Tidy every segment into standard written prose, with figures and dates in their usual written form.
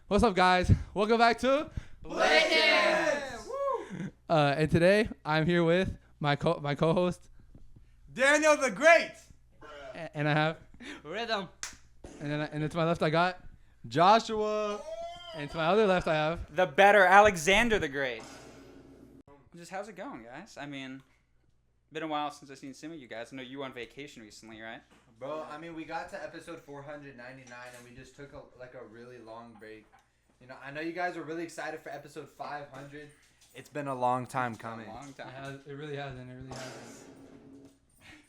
What's up, guys? Welcome back to BLATANT! And today I'm here with my co-host Daniel the Great. and I have Ridhym. and to my left I got, Joshua. and to my other left I have. The better Alexander the Great. Just how's it going, guys? I mean, been a while since I've seen some of you guys. I know you were on vacation recently, right? Bro, I mean, we got to episode 499 and we just took a really long break. You know, I know you guys are really excited for episode 500. It's been a long time coming. A long time. It really hasn't. It really hasn't.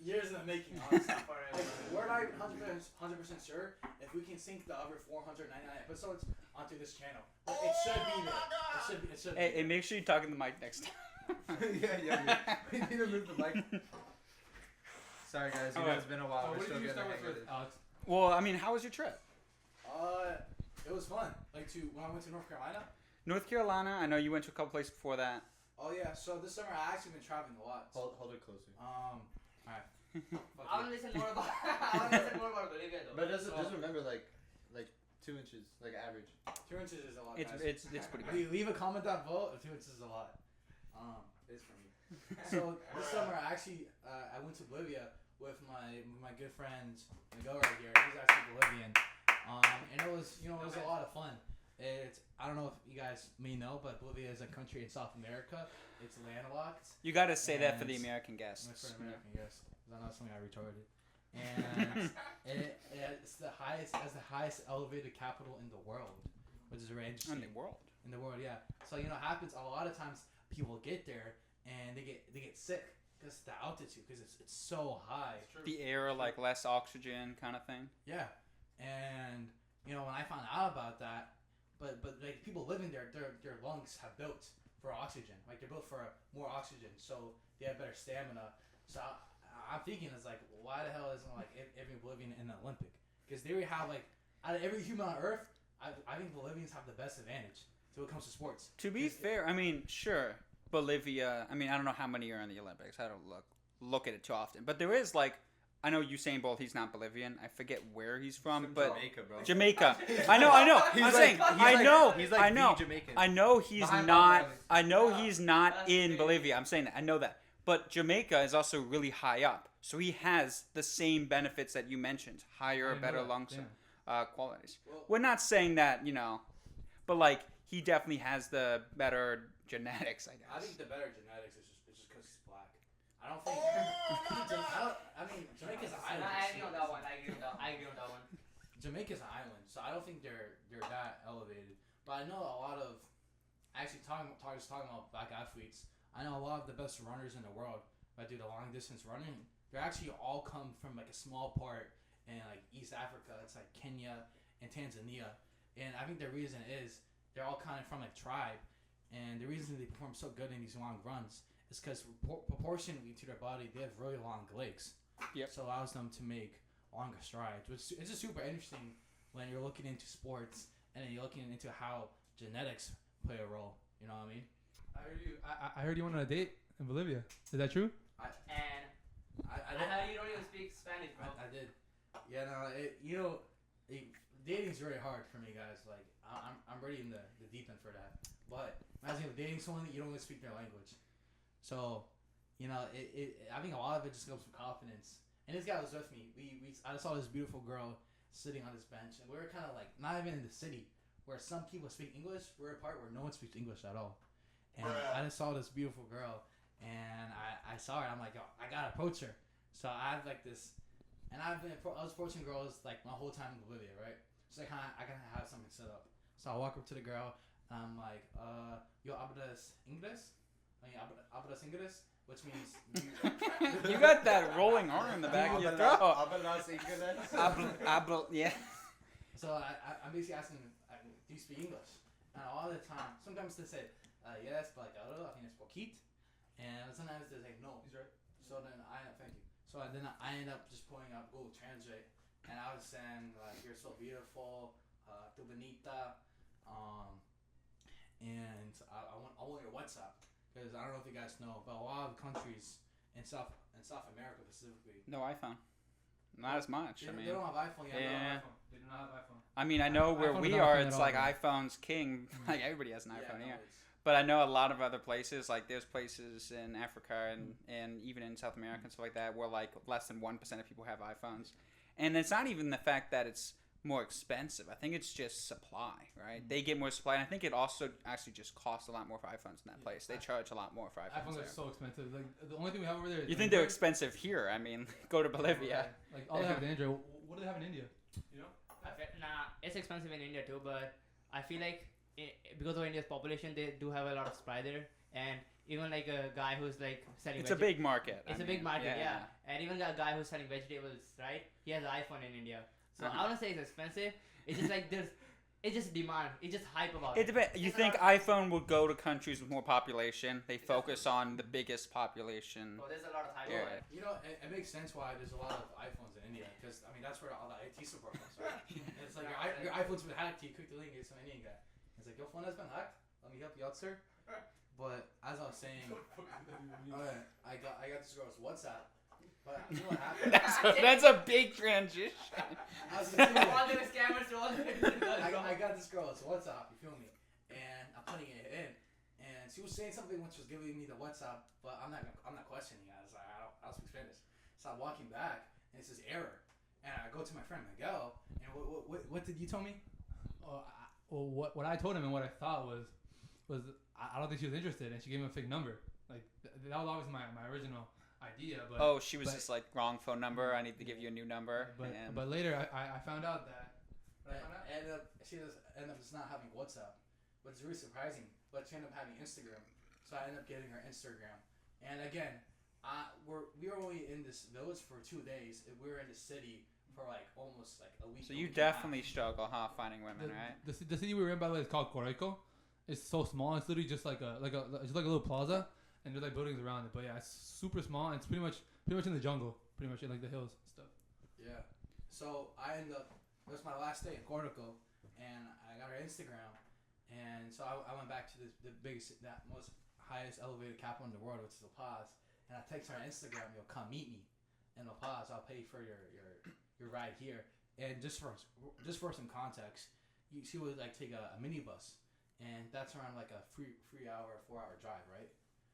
Years in the making, honestly. Like, we're not even 100% sure if we can sync the other 499 episodes onto this channel. But it should be there. It should be. Hey, make sure you talk in the mic next time. yeah. We need to move the mic. Sorry, guys. You know, it's been a while. We're What still did you getting start the hang of with, it. Alex? Well, I mean, how was your trip? It was fun. Like, when I went to North Carolina. North Carolina. I know you went to a couple places before that. Oh, yeah. So this summer I actually been traveling a lot. Hold it closer. Alright. I want to listen more about Bolivia though. But just remember, like 2 inches, like average. 2 inches is a lot, It's guys. pretty good. Leave a comment down below. 2 inches is a lot. It is for me. So this summer, I went to Bolivia with my good friend Miguel right here. He's actually Bolivian, and it was a lot of fun. I don't know if you guys may know, but Bolivia is a country in South America. It's landlocked. You gotta say that for And the American guests. For an American guest, 'cause I know something I retarded. And it's the highest elevated capital in the world, which is very interesting. In the world. In the world, yeah. So it happens a lot of times. People get there and they get sick because the altitude, because it's so high. The air, like less oxygen, kind of thing. Yeah, and when I found out about that, but like people living there, their lungs have built for oxygen. Like they're built for more oxygen, so they have better stamina. So I'm thinking it's like, why the hell isn't like every Bolivian in the Olympic? Because they have like out of every human on Earth, I think Bolivians have the best advantage when it comes to sports. To be fair, I mean, sure, Bolivia. I mean, I don't know how many are in the Olympics. I don't look at it too often, but there is like. I know Usain Bolt. He's not Bolivian. I forget where he's from, but Jamaica, bro. Jamaica. I know. I'm saying. I know. He's like I know. the Jamaican. I know he's Behind not. Bob I know he's not That's in crazy. Bolivia. I'm saying that. I know that. But Jamaica is also really high up, so he has the same benefits that you mentioned: higher, better lung qualities. Well- We're not saying that, but like he definitely has the better genetics, I guess. I think the better genetics is just because he's black. I don't think. I mean, Jamaica's an island. I agree on that one. I agree on that one. Jamaica's an island, so I don't think they're that elevated. But I know a lot of talking about black athletes. I know a lot of the best runners in the world that do the long distance running. They actually all come from like a small part in like East Africa. It's like Kenya and Tanzania, and I think the reason is they're all kind of from a tribe, and the reason they perform so good in these long runs is because proportionally to their body, they have really long legs. Yep. So it allows them to make longer strides, which is just super interesting when you're looking into sports and then you're looking into how genetics play a role. You know what I mean? I heard you went on a date in Bolivia. Is that true? And I I know you don't even speak Spanish, bro. I did. Yeah, no, dating's really hard for me, guys. Like, I'm really in the deep end for that. But imagine dating someone that you don't even speak their language. So, I think a lot of it just comes from confidence. And this guy was with me. I saw this beautiful girl sitting on this bench, and we were kind of like not even in the city where some people speak English. We're a part where no one speaks English at all. And I just saw this beautiful girl, and I saw her. And I'm like, yo, I gotta approach her. So I have like this, and I was approaching girls like my whole time in Bolivia, right? So I kind of have something set up. So I walk up to the girl, and I'm like, yo hablas English? Hablas English? Which means You got that rolling R in the back of your throat. Yeah. So I'm basically asking, do you speak English? And all the time, sometimes they say, yes, but like, I think it's poquit. And sometimes they say, no. He's right. So then thank you. So then I end up just pulling up Google Translate. And I was saying, like, you're so beautiful, tu bonita. And I want your WhatsApp. Because I don't know if you guys know, but a lot of countries in South America specifically. No iPhone. Not as much. They, I mean, they don't have iPhone yet. Yeah. They do not have iPhone. I mean, I know where iPhone we is not a are, thing it's at like all, though. iPhone's king. Like everybody has an iPhone no, here. it's- But I know a lot of other places, like there's places in Africa and even in South America and stuff like that, where like less than 1% of people have iPhones. And it's not even the fact that it's more expensive. I think it's just supply, right? They get more supply. And I think it also actually just costs a lot more for iPhones in that place. They charge a lot more for iPhones iPhones are there. so expensive. Like the only thing we have over there. Is You think they're Android. expensive here? I mean, go to Bolivia. Like all they have is Android. What do they have in India? You know? Nah, it's expensive in India too, but I feel like because of India's population, they do have a lot of supply there, and even like a guy who's like selling. It's a big market. It's I a big mean, market, yeah. And even a guy who's selling vegetables, right? He has an iPhone in India, so I wouldn't say it's expensive. It's just like it's just demand. It's just hype about It it. depends. You It's think a lot- iPhone will go to countries with more population? They focus on the biggest population. So there's a lot of hype Yeah. about it. You know, it makes sense why there's a lot of iPhones in India, because I mean that's where all the IT support comes from. And it's like your iPhone's been hacked. You click the link, it's some Indian guy. It's like your phone has been hacked. Let me help you out, sir. But as I was saying, I got this girl's WhatsApp. But you know what happened? That's a big transition. I was gonna say, All the scammers to all I got this girl's WhatsApp, you feel me? And I'm putting it in, and she was saying something when she was giving me the WhatsApp, but I'm not questioning it. I was like, I don't speak Spanish. So I'm walking back, and it says error, and I go to my friend Miguel, and what did you tell me? Well, what I told him and what I thought was I don't think she was interested, and she gave him a fake number. Like that was obviously my original idea, but Oh, she was but- just like wrong phone number. I need to give you a new number. and but later I found out that. She ended up just not having WhatsApp, but it's really surprising. But she ended up having Instagram, so I ended up getting her Instagram. And again, we were only in this village for 2 days. And we were in the city for like almost like a week. so a you week and a half. definitely struggle, huh, finding women, right? The city we were in, by the way, is called Coroico. It's so small. It's literally just like a little plaza, and there's like buildings around it. But yeah, it's super small. And it's pretty much in the jungle, pretty much in like the hills and stuff. Yeah. So I ended up. It was my last day in Cortico, and I got her Instagram, and so I went back to the biggest, that most highest elevated capital in the world, which is La Paz, and I text her on Instagram, "Yo, come meet me in La Paz. I'll pay for your ride here." And just for some context, she would like take a minibus, and that's around like a 4-hour drive, right?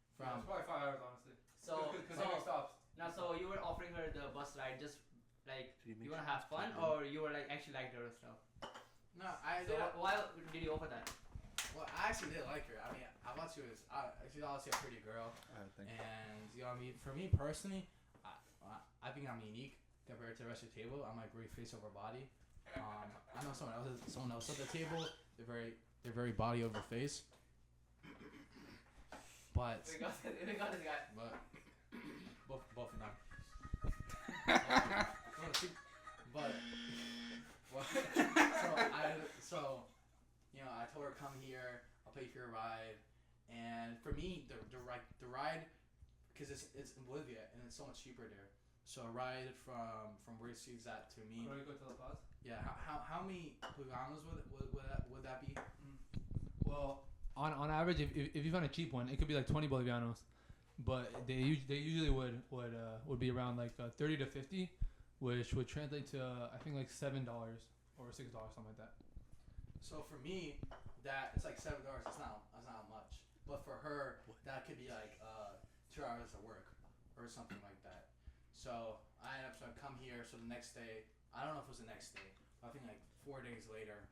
It's probably 5 hours, honestly. So stops. now, so you were offering her the bus ride just like you wanna have fun, or you were like actually liked her and stuff? No, I So did. why did you offer that? Well, I actually did like her. I mean, I thought she's obviously a pretty girl, and you know what I mean. For me personally, I think I'm unique compared to the rest of the table. I'm like very face over body. I know someone else at the table. They're very body over face. But We got this guy. both of them. But so you know, I told her come here. I'll pay for your ride. And for me, the ride, because it's in Bolivia and it's so much cheaper there. So a ride from where she's at to me. Coroico to La Paz. Yeah. How many Bolivianos would that be? Well, on average, if you find a cheap one, it could be like 20 bolivianos, but they usually would be around like 30 to 50, which would translate to I think like $7 or $6, something like that. So for me, that it's like $7. It's not much, but for her, that could be like 2 hours of work or something like that. So I ended up come here. So the next day, I don't know if it was the next day. I think like 4 days later,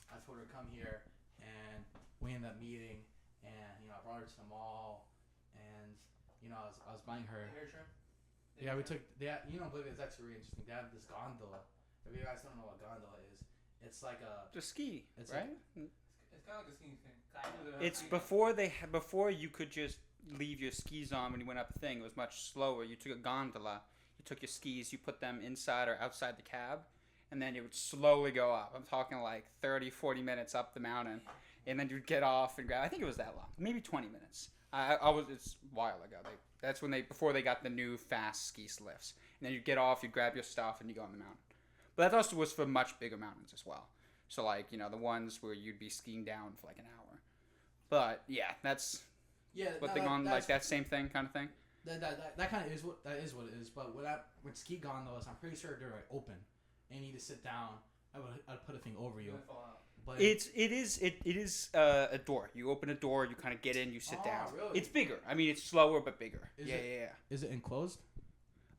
I told her come here, and we ended up meeting. And you know, I brought her to the mall, and you know, I was buying her. Yeah, we took. You know, Bolivia is actually really interesting. They have this gondola. If you guys don't know what gondola is, it's like a. To ski, It's right? It's kind of like a skiing thing. It's before you could just leave your skis on when you went up the thing. It was much slower. You took a gondola, you took your skis, you put them inside or outside the cab, and then it would slowly go up. I'm talking like 30, 40 minutes up the mountain, and then you'd get off and grab. I think it was that long, maybe 20 minutes. It's a while ago. That's when before they got the new fast ski lifts, and then you'd get off, you'd grab your stuff, and you go on the mountain. But that also was for much bigger mountains as well. So like, you know, the ones where you'd be skiing down for like an hour. But yeah, that's Yeah, what they gone like that same thing kind of thing. That kind of is what it is. But with ski gondolas, I'm pretty sure they're like open, and you need to sit down. I'd put a thing over you. But it is a door. You open a door, you kind of get in, you sit down. Really? It's bigger. I mean, it's slower but bigger. Yeah. Is it enclosed?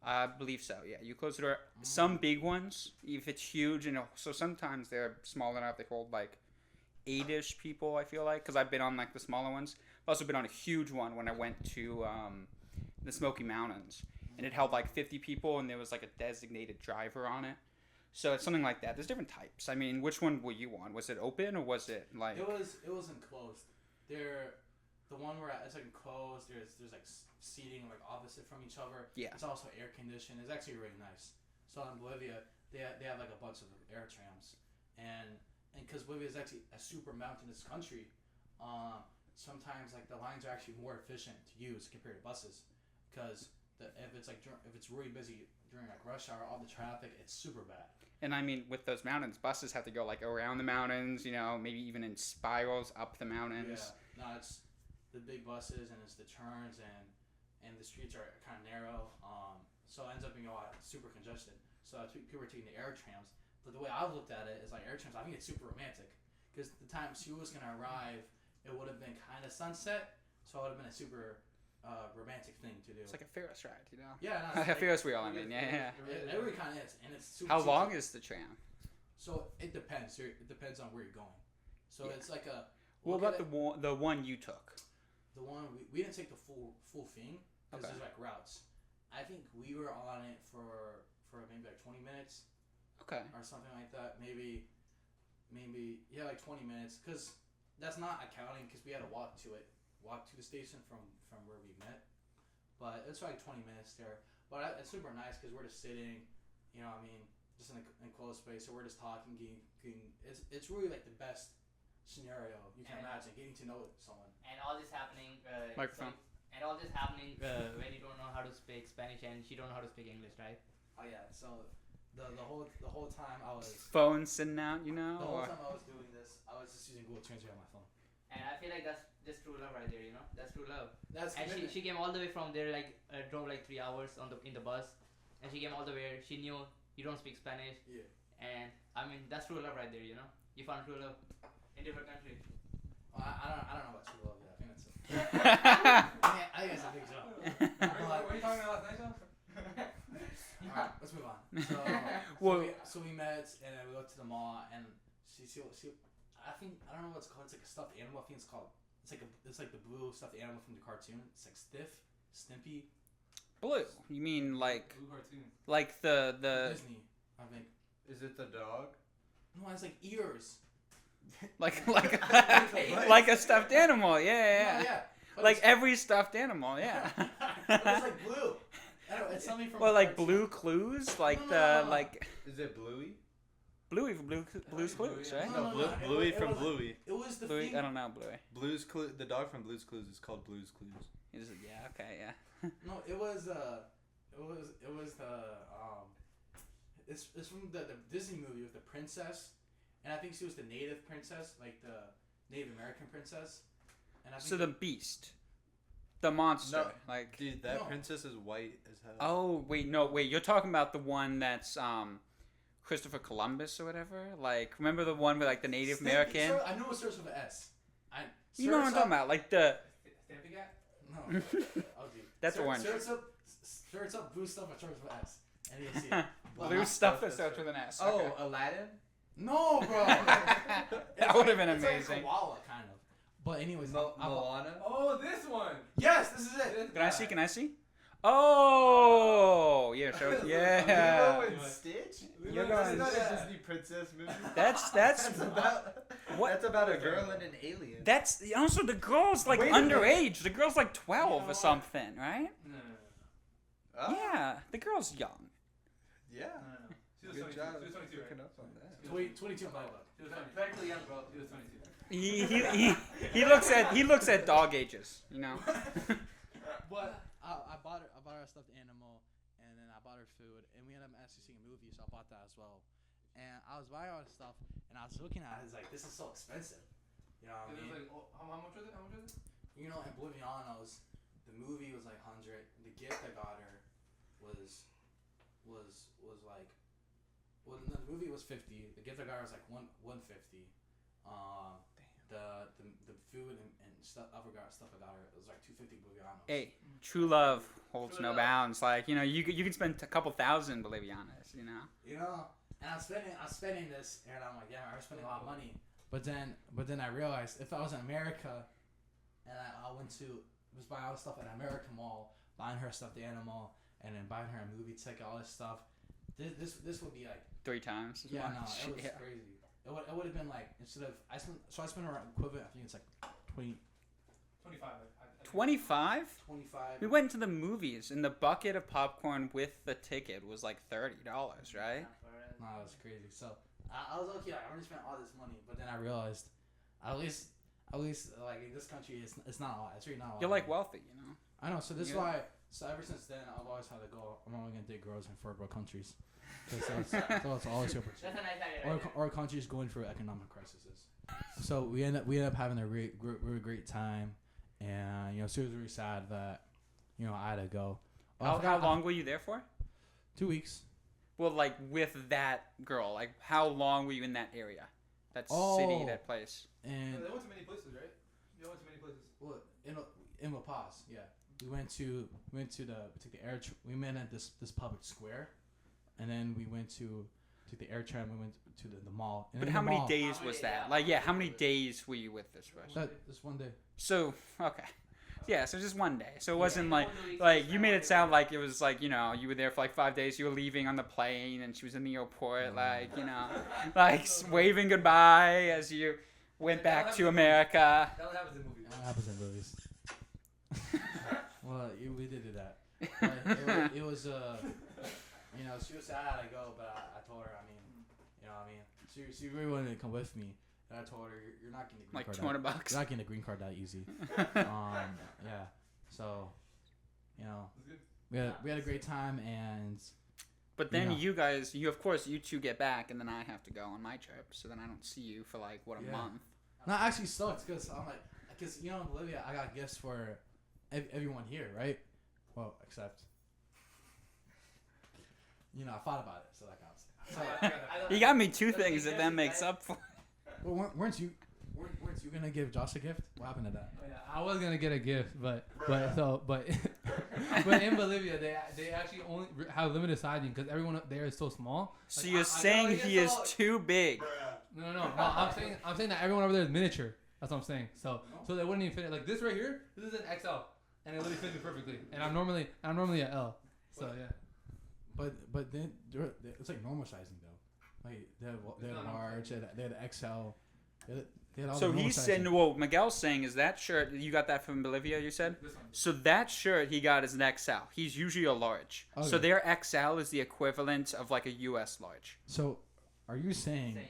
I believe so. Yeah, you close the door. Some big ones, if it's huge, so sometimes they're small enough they hold like 8-ish people. I feel like because I've been on like the smaller ones. I've also been on a huge one when I went to the Smoky Mountains, and it held like 50 people, and there was like a designated driver on it. So it's something like that. There's different types. I mean, which one were you on? Was it open or was it like? It was enclosed. The one where it's like enclosed. There's like seating like opposite from each other. Yeah. It's also air conditioned. It's actually really nice. So in Bolivia, they have like a bunch of air trams, and because Bolivia is actually a super mountainous country, sometimes like the lines are actually more efficient to use compared to buses, because if it's really busy during like rush hour, all the traffic, it's super bad. And I mean, with those mountains, buses have to go like around the mountains, maybe even in spirals up the mountains. Yeah, no, it's the big buses and it's the turns and the streets are kind of narrow, so it ends up being super congested. So people are taking the air trams. But the way I looked at it is like air trams. I think it's super romantic, because the time she was gonna arrive, it would have been kind of sunset, so it would have been a super romantic thing to do. It's like a Ferris ride, Yeah, no, a Ferris wheel. I mean, yeah. It really kind of is, and it's super. How cheap. long is the tram? So it depends. It depends on where you're going. So it's like a. What about the one you took? The one we didn't take the full thing because Okay. there's like routes. I think we were on it for maybe like 20 minutes. Okay. Or something like that. Maybe like 20 minutes, because that's not accounting, because we had to walk to the station from where we met. But it's like 20 minutes there. But it's super nice because we're just sitting, just in an enclosed space. So we're just talking, it's really like the best scenario you can imagine, getting to know someone. And all this happening. Microphone. And all this happening when you don't know how to speak Spanish and she don't know how to speak English, right? Oh yeah. So the whole time I was. Phone sitting out, The whole time I was doing this, I was just using Google Translate on my phone. And I feel like that's just true love right there, That's true love. That's And she came all the way from there, like drove like 3 hours in the bus, and she came all the way. She knew you don't speak Spanish. Yeah. And I mean that's true love right there, You found true love in different country. Well, I don't know about true love yet. I think that's I think it's a big jump. What are you talking about last night, Alright, let's move on. So, so we met, and then we went to the mall, and she I don't know what it's called. It's like a stuffed animal. I think it's like the blue stuffed animal from the cartoon. It's like Stimpy. Blue? You mean like Blue cartoon. like the Disney, I think. Is it the dog? No, it's like ears. like like a stuffed animal? Yeah. Yeah. But Like every stuffed animal, yeah. but it's like blue. I don't know, it's something from. Well, a like cartoon. Blue Clues, like No. like Is it Bluey? Bluey from Blue's Clues, right? No, Blue, no, Bluey it from wasn't. Bluey. It was the Bluey, thing. I don't know Bluey. The dog from Blue's Clues is called Blue's Clues. Yeah, okay, yeah. No, it was the it's from the Disney movie with the princess, and I think she was the native princess, like the Native American princess. And I think So the beast, the monster, No. like. Dude, that No. princess is white as hell. Oh wait, you're talking about the one that's Christopher Columbus or whatever. Like, remember the one with like the Native American? I know it starts with an S. You know what I'm talking about, like the. Stampy Cat? No. Oh, dude. That's orange. Starts up blue stuff that starts with S. And you see it. Blue stuff that starts with an S. Oh, Okay. Aladdin? No, bro. That would have been It's amazing. like a koala, kind of. But anyways, Moana? Oh, this one. yes, this is it. Can I see? Oh, yeah, show. Lilo Yeah. and Stitch? You're That's going- not a Disney princess movie. That's about what? That's about a girl and an alien. That's also the girl's like Wait a minute. underage. The girl's like 12 You know or what? something, right? No. Oh, Yeah, the girl's young. Yeah. She was Good 22. job She was 22, picking right? up on that. 22 in my book. She was practically young, bro. She was 22. He looks at dog ages, But I bought her a stuffed animal, and then I bought her food, and we ended up actually seeing a movie, so I bought that as well. And I was buying all this stuff, and I was looking at it, I was like, this is so expensive. You know what I mean? How much was it? You know, in Bolivianos, the movie was like 100, the gift I got her was like, well, the movie was 50. The gift I got her was like 150. The food and stuff I got her, it was like 250 Bolivianos. Hey, true love holds True no love. bounds. Like, you know, you can spend a couple thousand Bolivianos, you know. You know, and I'm spending this, and I'm like, yeah, I'm spending a lot of money. But then I realized if I was in America, and I was buying all the stuff at American Mall, buying her a stuffed animal, and then buying her a movie ticket, all this stuff. This would be like 3 times. it was Yeah. crazy. It would have been like instead of I spent around equivalent. I think it's like 25. 25? 25. We went to the movies, and the bucket of popcorn with the ticket was like $30, right? No, it was crazy. So I was okay. Like, I already spent all this money, but then I realized, at least like in this country, it's not a lot. It's really not a lot. You're like wealthy, you know. I know. So this is Yeah. why. So ever since then, I've always had to go. I'm only gonna date girls in third world countries. So it's always super cheap. That's a nice idea. Right Or countries going through economic crises. So we end up having a really great time, and it was really sad that I had to go. How long were you there for? 2 weeks. Well, like with that girl, like how long were you in that area, that city, Oh. that place? And They went to many places, right? They went to many places. well, in La Paz, yeah, we went to the air. We met at this public square, and then we went to the air tram. We went to the mall. And But in how the many mall- days How was many- that? yeah, Like, yeah, how how many many days were you with this person? This one day. So, okay. Yeah, so just one day. So it wasn't Yeah, like, one week, like it's you not made one it day. sound like it was like, you were there for like 5 days. You were leaving on the plane and she was in the airport, like, like waving goodbye as you went back to America. That would happen in movies. That happens in movies. Well, we did do that. But it was she was sad I go, but I told her, she really wanted to come with me, and I told her you're not getting a green Like card. $200. You're not getting a green card that easy. Yeah. So, we had a great time, and But then Yeah. you guys, you two get back, and then I have to go on my trip. So then I don't see you for like, what, a Yeah. month? no, it actually sucks because I'm like, in Bolivia I got gifts for everyone here, right? Well, except. I thought about it, so that counts. So, You got me 2 Those things that gifts, then makes right? up for. well, weren't you gonna give Josh a gift? What happened to that? Oh, yeah, I was gonna get a gift, but but in Bolivia they actually only have limited sizing because everyone up there is so small. So Like, you're I saying gotta he get is so- too big. No. I'm saying that everyone over there is miniature. That's what I'm saying. So they wouldn't even fit it. Like this right here, this is an XL, and it literally fits me perfectly. And I'm normally an L. So yeah. But then it's like normal sizing though. Like they had large, they had XL. They had all So the normal he's sizing. saying, well, Miguel's saying is that shirt, you got that from Bolivia, you said? This one. So that shirt he got is an XL. He's usually a large. So Okay. their XL is the equivalent of like a US large. So, are you saying? Same.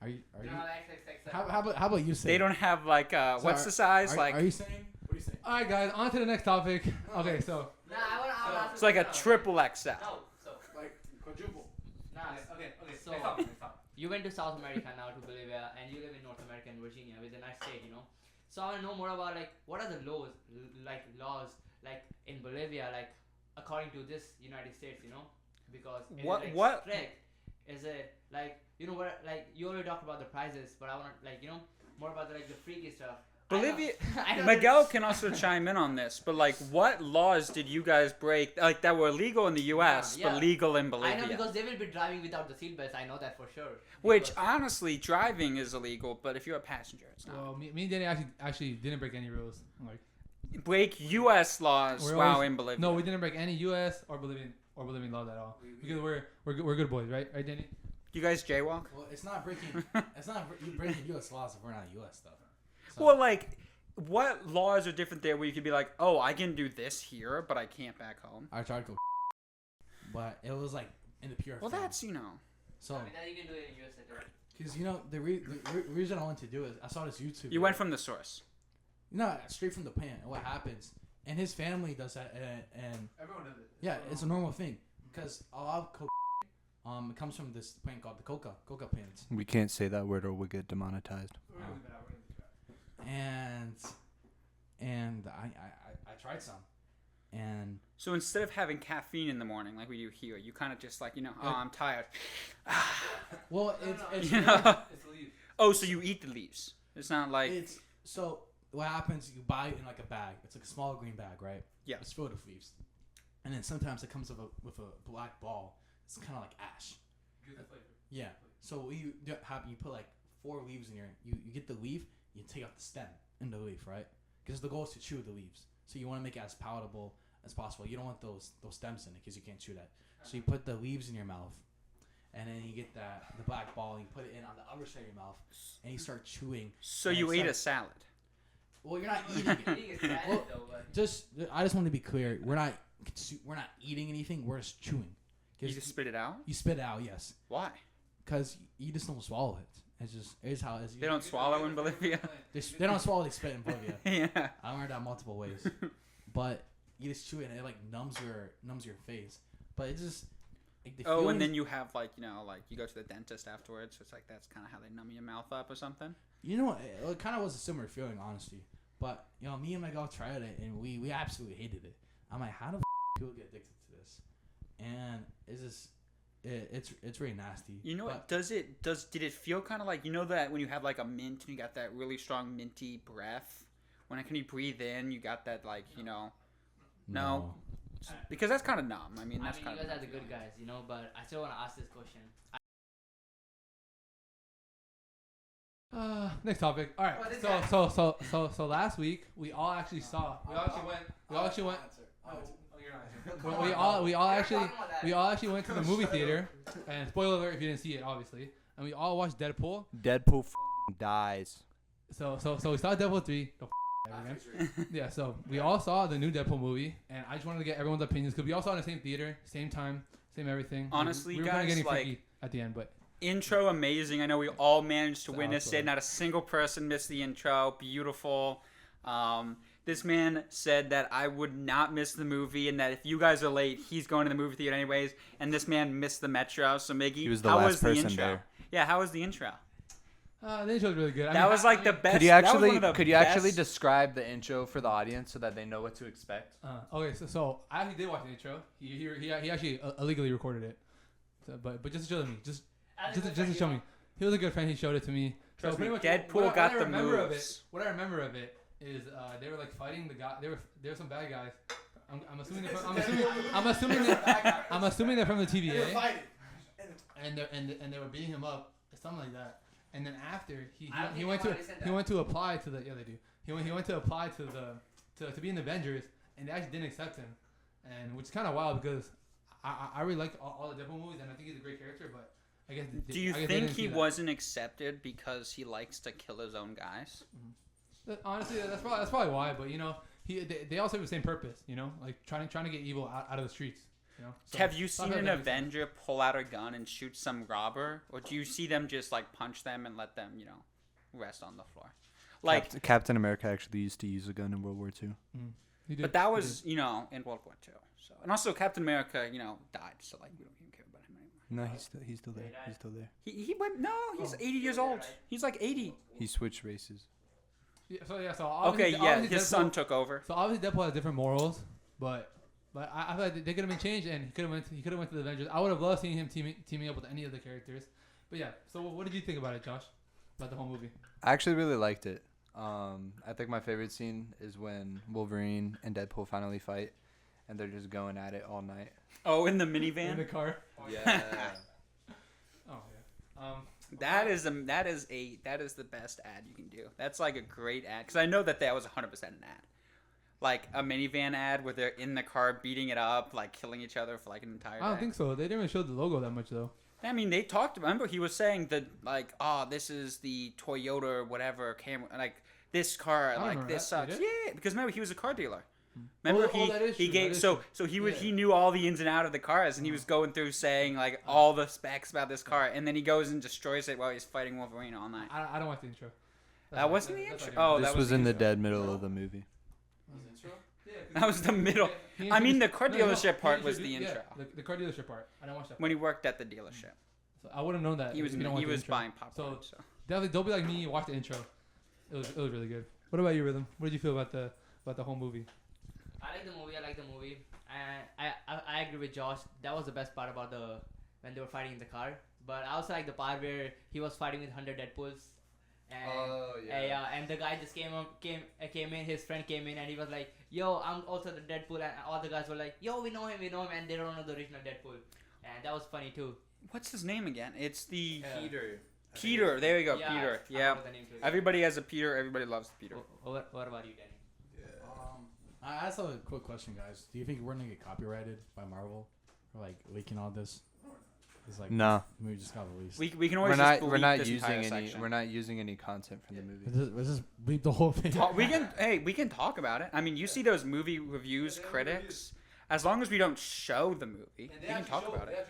Are you? No, XXXL. How about you say? They don't have like, what's the size? Like, Are you saying? What are you saying? All right, guys. On to the next topic. Okay, so Nah, I wanna it's like a triple XL. No, so Like quadruple. nah. okay. So you went to South America now to Bolivia, and you live in North America in Virginia, which is a nice state, So I want to know more about like what are the laws like in Bolivia, like according to this United States, because is What- it, like, what- strict? Is it like what like you already talked about the prices, but I want like more about the freaky stuff. Bolivia, I know Miguel that- can also chime in on this, but like, what laws did you guys break, like that were illegal in the U.S. Yeah. but legal in I know Bolivia? because they will be driving without the seatbelts. I know that for sure. Which Because- honestly, driving is illegal, but if you're a passenger, it's not. well, me and Danny actually didn't break any rules. Like Break U.S. laws We're while always- in Bolivia. no, we didn't break any U.S. or Bolivian laws at all because we're good boys, right? Right, Danny? You guys jaywalk? Well, it's not breaking. It's not you breaking U.S. laws if we're not U.S. stuff. So, Well, like, what laws are different there where you could be like, oh, I can do this here, but I can't back home? I tried to go, but it was like in the pure. Well, form. that's, So. I mean, that you can do it in USA too. Because the reason I wanted to do it, I saw this YouTube. You went from the source. No, straight from the pan. And what happens? And his family does that, and Everyone does it. yeah, it's a normal thing. Because a lot of it comes from this plant called the coca plants. We can't say that word or we'll get demonetized. And I tried some, And So instead of having caffeine in the morning like we do here, you kind of just like, oh, I'm tired. well, it's You know? It's the leaf. Oh, so you eat the leaves. It's not like... it's so what happens? You buy it in like a bag. It's like a small green bag, right? Yeah. It's filled with leaves, and then sometimes it comes with a black ball. It's kind of like ash. Get the flavor. Yeah. So what you put like 4 leaves in your. You get the leaf. You take out the stem in the leaf, right? Because the goal is to chew the leaves. So you want to make it as palatable as possible. You don't want those stems in it because you can't chew that. So you put the leaves in your mouth, and then you get the black ball and you put it in on the other side of your mouth, and you start chewing. So you ate a salad. Well, you're not eating it. Eating is salad Well, though, but I just want to be clear. We're not eating anything. We're just chewing. You just spit it out? You spit it out, yes, Why? because you just don't swallow it. It's how it is. They don't swallow in Bolivia? They don't swallow. They spit in Bolivia. Yeah. I learned that multiple ways, but you just chew it and it like numbs your face. But it's just like the Oh, and feeling then you have like, like you go to the dentist afterwards. So it's like that's kind of how they numb your mouth up or something. you know it kind of was a similar feeling, honestly. But me and my girl tried it and we absolutely hated it. I'm like, how do people get addicted to this? And it's just it's really nasty. You know But what? Did it feel kind of like, that when you have like a mint and you got that really strong minty breath? When you breathe in, you got that like, No. Because that's kind of numb. I mean, that's you kind guys of... are the good guys, but I still want to ask this question. Next topic. All right. So last week we all actually saw. We all actually went. We all actually went to the movie theater. And spoiler alert if you didn't see it, obviously. And we all watched Deadpool. Deadpool dies. So we saw Deadpool 3. Yeah. So we all saw the new Deadpool movie, and I just wanted to get everyone's opinions because we all saw it in the same theater, same time, same everything. Honestly, we were guys, kind of getting like... freaky at the end, but. Intro amazing. I know we all managed to witness awesome. it. Not a single person missed the intro. Beautiful. This man said that I would not miss the movie and that if you guys are late, he's going to the movie theater anyways. And this man missed the metro. So Miggy, He was the how last was the person intro? there. Yeah, how was the intro? The intro was really good. That was like the best. Could you that was actually one of the could you actually best- describe the intro for the audience so that they know what to expect? Okay, so I actually did watch the intro. He actually illegally recorded it. So, but just to show me, just to show me. He was a good friend. He showed it to me. Trust so me, pretty much Deadpool got the remember of moves. it. What I remember of it is they were like fighting the guy. There were some bad guys. I'm assuming they're from the TVA. And they were beating him up, something like that. And then after he went to apply to the he went to apply to be in the Avengers, and they actually didn't accept him, and which is kind of wild because I really like all the Deadpool movies and I think he's a great character, but I guess Do you think he wasn't accepted because he likes to kill his own guys? Honestly, that's probably why. But they also have the same purpose, like trying to get evil out of the streets. So have you seen an Avenger pull out a gun and shoot some robber, or do you see them just like punch them and let them, rest on the floor? Like Captain America actually used to use a gun in World War II. but that was, in World War II. So, and also Captain America, died. So like we don't even care about him anymore. No, he's still there. He's still there. He went. No, he's 80 years old. He's like 80. He switched races. So Okay, yeah, his son took over. So obviously Deadpool has different morals, but I feel like they could have been changed, and he could have went to the Avengers. I would have loved seeing him teaming up with any of the characters. But yeah, so what did you think about it, Josh? About the whole movie? I actually really liked it. I think my favorite scene is when Wolverine and Deadpool finally fight, and they're just going at it all night. Oh, in the minivan. In the car. Yeah. Oh yeah. That is the best ad you can do. That's like a great ad because I know that was 100% an ad, like a minivan ad where they're in the car beating it up, like killing each other for like an entire day. I don't think so. They didn't even show the logo that much though. I mean, they talked. Remember, he was saying that like, oh, this is the Toyota or whatever camera, like this car, like this sucks. Yeah, because remember he was a car dealer. Remember he gave so he knew all the ins and outs of the cars, and he was going through saying like all the specs about this car, and then he goes and destroys it while he's fighting Wolverine all night. I don't want the intro. That wasn't the intro. Oh, this was in the dead middle of the movie. That was the middle. I mean, the car dealership part was the intro. Yeah, the car dealership part. I didn't watch that. When he worked at the dealership. So I would have known that. He was buying popcorn. So definitely don't be like me. Watch the intro. It was really good. What about you, Ridhym? What did you feel about the whole movie? I I like the movie. And I agree with Josh. That was the best part about when they were fighting in the car. But I also like the part where he was fighting with 100 Deadpools. And, and the guy just came in. His friend came in, and he was like, "Yo, I'm also the Deadpool." And all the guys were like, "Yo, we know him," and they don't know the original Deadpool. And that was funny too. What's his name again? It's the Peter. Peter. There you go, Yeah, Peter. I Yeah. remember the name too. Everybody has a Peter. Everybody loves Peter. What about you, Danny? I also have a quick question, guys. Do you think we're gonna get copyrighted by Marvel for like leaking all this? It's like No. the movie just got released. We can always just We're delete not this using entire any. section. We're not using any content from the movie. Let's just bleep the whole thing. We can talk about it. I mean, you see those movie reviews, critics. As long as we don't show the movie, we can talk about it.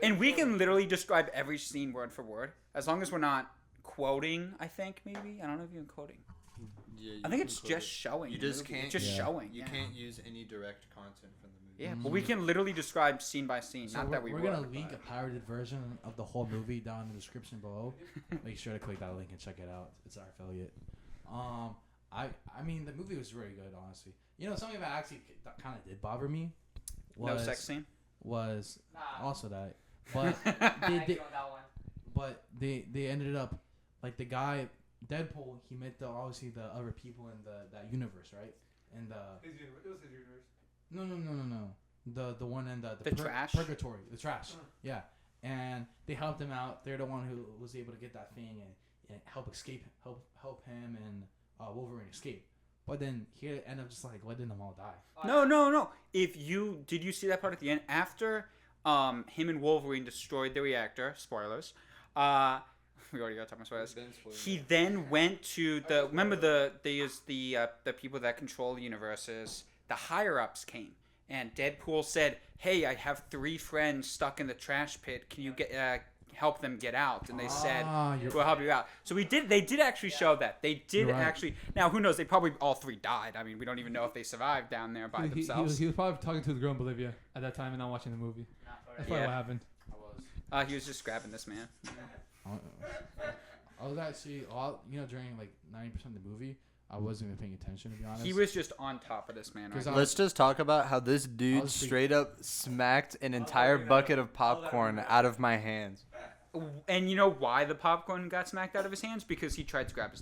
And we can literally describe every scene word for word, as long as we're not quoting. I think maybe I don't know if you're quoting. Yeah, I think it's just showing. You the just movie. can't. It's just showing. You yeah. can't use any direct content from the movie. Yeah, but we can literally describe scene by scene. So Not that we we're would, gonna link but- a pirated version of the whole movie down in the description below. Make sure to click that link and check it out. It's our affiliate. I mean the movie was really good, honestly. You know, something that actually kind of did bother me No was sex scene. also that, but they ended up like the guy Deadpool. He met obviously the other people in that universe, right? And It was his universe. no. The one in the trash? purgatory, the trash. Yeah, and they helped him out. They're the one who was able to get that thing and help help him and Wolverine escape. But then he ended up just like letting them all die. No. Did you see that part at the end after him and Wolverine destroyed the reactor? Spoilers. We already got to talk about spoilers. He then went to the people that control the universes. The higher ups came, and Deadpool said, "Hey, I have 3 friends stuck in the trash pit. Can you help them get out?" And they said, "We'll help you out." So they did actually show that. They did actually. Now, who knows? They probably all 3 died. I mean, we don't even know if they survived down there by themselves. He was probably talking to the girl in Bolivia at that time and not watching the movie. That's probably what happened. He was just grabbing this man. I was actually during like 90% of the movie, I wasn't even paying attention, to be honest. He was just on top of this man. Right? Let's just talk about how this dude straight up smacked an entire bucket of popcorn out of my hands. And you know why the popcorn got smacked out of his hands? Because he tried to grab his.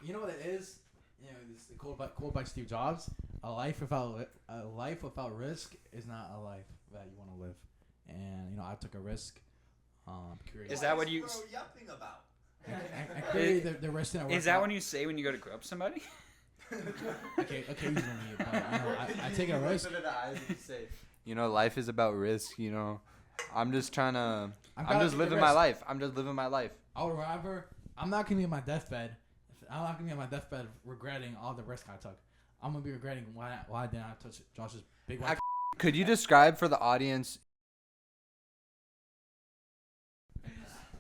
You know what it is? You know, this quote by Steve Jobs: a life without risk is not a life that you want to live. And I took a risk. Is that what you? Yapping about? I created the risk that. Is that when you say when you go to grow up somebody? Okay, occasionally, but I take a risk. Life is about risk. I'm just trying to. I'm just take living the my risk. life. I'm just living my life. I would rather. I'm not gonna be on my deathbed. I'm not gonna be on my deathbed regretting all the risk I took. I'm gonna be regretting why I did not touch Josh's big wife. Could you describe for the audience?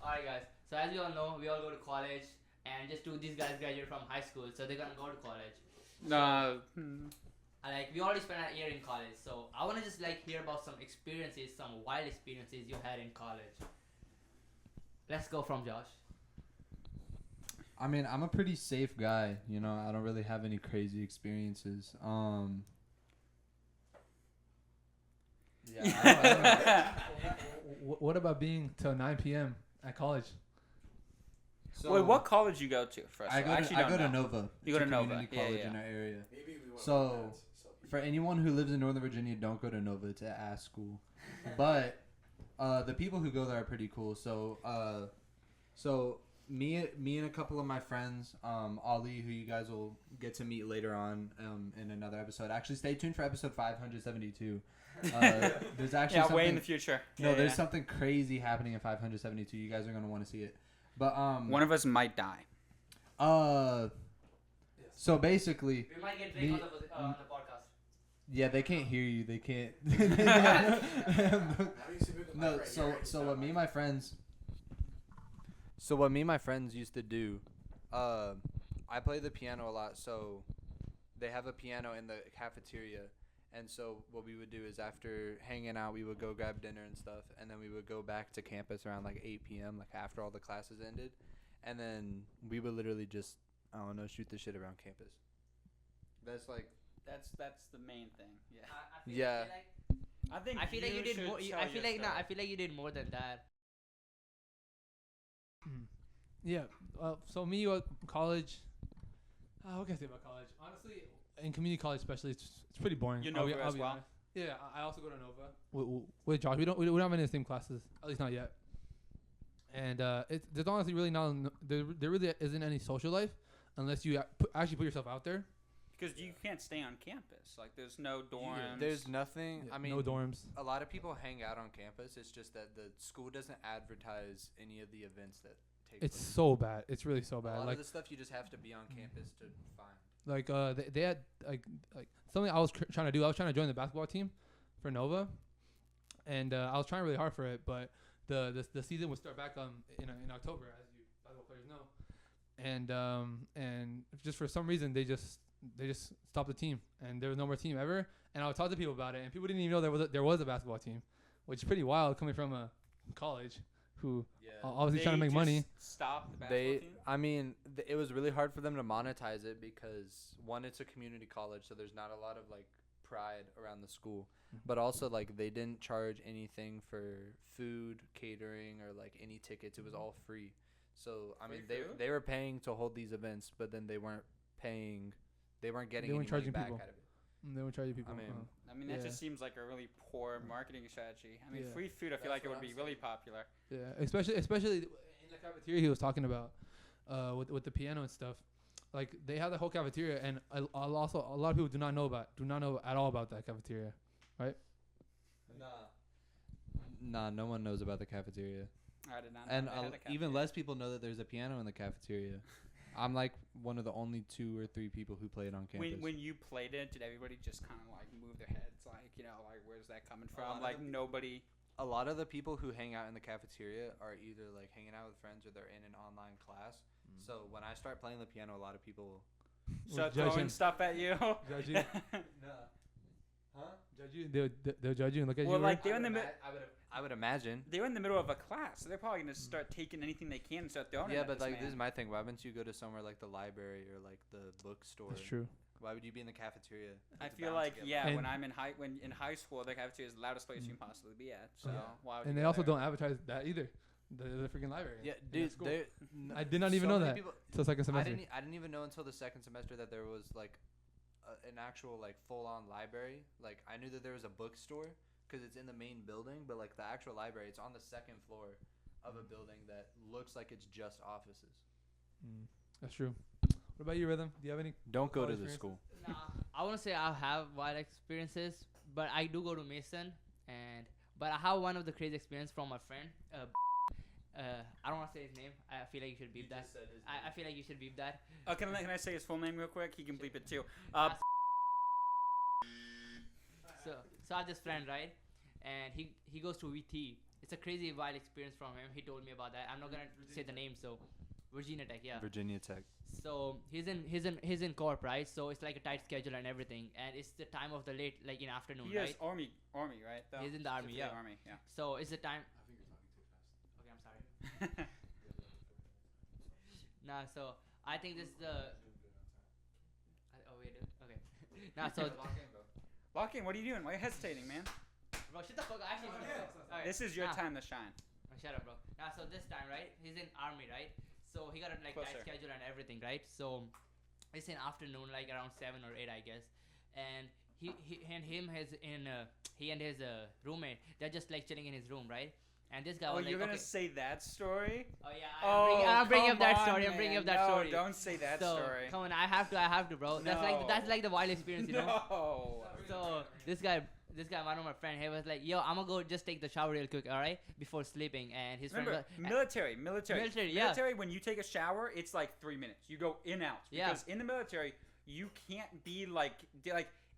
Alright, guys. So as you all know, we all go to college, and just 2 of these guys graduated from high school, so they're gonna go to college. No. We already spent a year in college, so I wanna just hear about some experiences, some wild experiences you had in college. Let's go from Josh. I mean, I'm a pretty safe guy. I don't really have any crazy experiences. Yeah. What about being till 9 p.m. at college? So Wait, what college you go to first? I go to Nova. You go It's to a Nova. community Yeah, college yeah. in our area. So, for anyone who lives in Northern Virginia, don't go to Nova. It's an ass school. But the people who go there are pretty cool. So me and a couple of my friends, Ollie, who you guys will get to meet later on in another episode. Actually, stay tuned for episode 572. There's actually something, way in the future. No, there's something crazy happening in 572. You guys are gonna want to see it. But one of us might die. So basically, We might get Drake on the podcast. yeah, they can't hear you. They can't. No, so what me and my friends. So what me and my friends used to do, I play the piano a lot. So they have a piano in the cafeteria, and so what we would do is after hanging out, we would go grab dinner and stuff, and then we would go back to campus around like 8 p.m. like after all the classes ended, and then we would literally just, I don't know, shoot the shit around campus. That's like, That's the main thing. Yeah. Yeah. I think I feel like you did should more. tell I feel your like story. I feel like you did more than that. Yeah. So me, college. What can I say about college? Honestly, in community college, especially, it's pretty boring. You I'll Nova be- I'll as be well? honest. Yeah, I also go to Nova with Josh. We don't have any of the same classes, at least not yet. And there's honestly really there really isn't any social life unless you actually put yourself out there. Because you can't stay on campus. Like, there's no dorms. there's nothing. Yeah, I mean, no dorms. a lot of people hang out on campus. It's just that the school doesn't advertise any of the events that take It's place. so bad. It's really so A bad. lot Like of the stuff you just have to be on campus to find. they had like something I was trying to do. I was trying to join the basketball team for Nova, and I was trying really hard for it. But the season would start back in October, as you basketball players know, and just for some reason they just stopped the team, and there was no more team ever. And I would talk to people about it, and people didn't even know there was a basketball team, which is pretty wild coming from a college who obviously trying to make money. Stop the basketball team? I mean, it was really hard for them to monetize it because one, it's a community college, so there's not a lot of like pride around the school, but also like they didn't charge anything for food, catering, or like any tickets. It was all free. So I mean, Free food? they were paying to hold these events, but then they weren't paying. They weren't getting They any weren't money charging back people. out of it. They would charge you people. I mean, I mean, that Yeah. just seems like a really poor marketing strategy. I mean, Yeah. free food, I feel That's like it what would I'm be really popular. Yeah, especially in the cafeteria he was talking about, with the piano and stuff. Like they have the whole cafeteria, and also a lot of people do not know at all about that cafeteria. Nah, no one knows about the cafeteria, I did not know and they had a even cafeteria. less people know that there's a piano in the cafeteria. I'm like one of the only 2 or 3 people who play it on campus. When you played it, did everybody just kind of like move their heads, like, you know, like, where's that coming lot from? of Like, the- nobody. A lot of the people who hang out in the cafeteria are either like hanging out with friends or they're in an online class. So when I start playing the piano, a lot of people. Start judge throwing him. stuff at you. Judge you. Huh? Judge you. They'll judge you and look at Well, you. like, they're in the I would imagine. they're in the middle of a class, so they're probably gonna start taking anything they can and start throwing it Yeah, at but this like man. this is my thing. Why wouldn't you go to somewhere like the library or like the bookstore? That's true. Why would you be in the cafeteria? I It's feel bound like to get yeah, loud. when I'm in high school, the cafeteria is the loudest place you can possibly be at. So Yeah. why would And you they go also there? don't advertise that either. The freaking library. Yeah, in dude. school. I I did not even know that till second I semester. didn't even know until the second semester that there was like an actual like full-on library. Like I knew that there was a bookstore because it's in the main building, but like the actual library, it's on the second floor of a building that looks like it's just offices. That's true. What about you, Rhythm? Do you have any? Don't go to College the experience? school. Nah, I want to say I have wild experiences, but I do go to Mason, but I have one of the crazy experience from my friend. I don't want to say his name. I feel like you should beep that. I feel like you should beep that. Oh, can I say his full name real quick? He can bleep it too. So I have this friend, right? And he goes to VT. It's a crazy wild experience from him. He told me about that. I'm not gonna say the name. So Virginia Tech, yeah. Virginia Tech. So he's in corp, right? So it's like a tight schedule and everything, and it's the time of the late, like in afternoon, He right? is army, right? Though? He's in the army, Specifically yeah. Army, yeah. So it's the time. I think you're talking too fast. Okay, I'm sorry. Nah, so I think this is the. Oh wait, okay. Nah, so Lock in. What are you doing? Why are you hesitating, man? bro, shut the fuck up. Actually, alright. This is your Nah. time to shine. Shut up, bro. Now, so this time, right? He's in army, right? So he got a like Closer. tight schedule and everything, right? So it's in afternoon, like around 7 or 8, I guess. And he and his roommate, they're just like chilling in his room, right? And this guy Oh, was like, you're gonna okay. say that story? Oh yeah, Oh, I'm bringing up come that on, story. I'm bringing man. up that No, story. don't say that so, story. Come on, I have to, bro. That's like the wild experience, you know. No. So this guy, one of my friend, he was like, "Yo, I'm gonna go just take the shower real quick, all right, before sleeping." And his Remember, friend was, military. yeah. Military, when you take a shower, it's like 3 minutes. You go in out. Yeah. Because in the military, you can't be like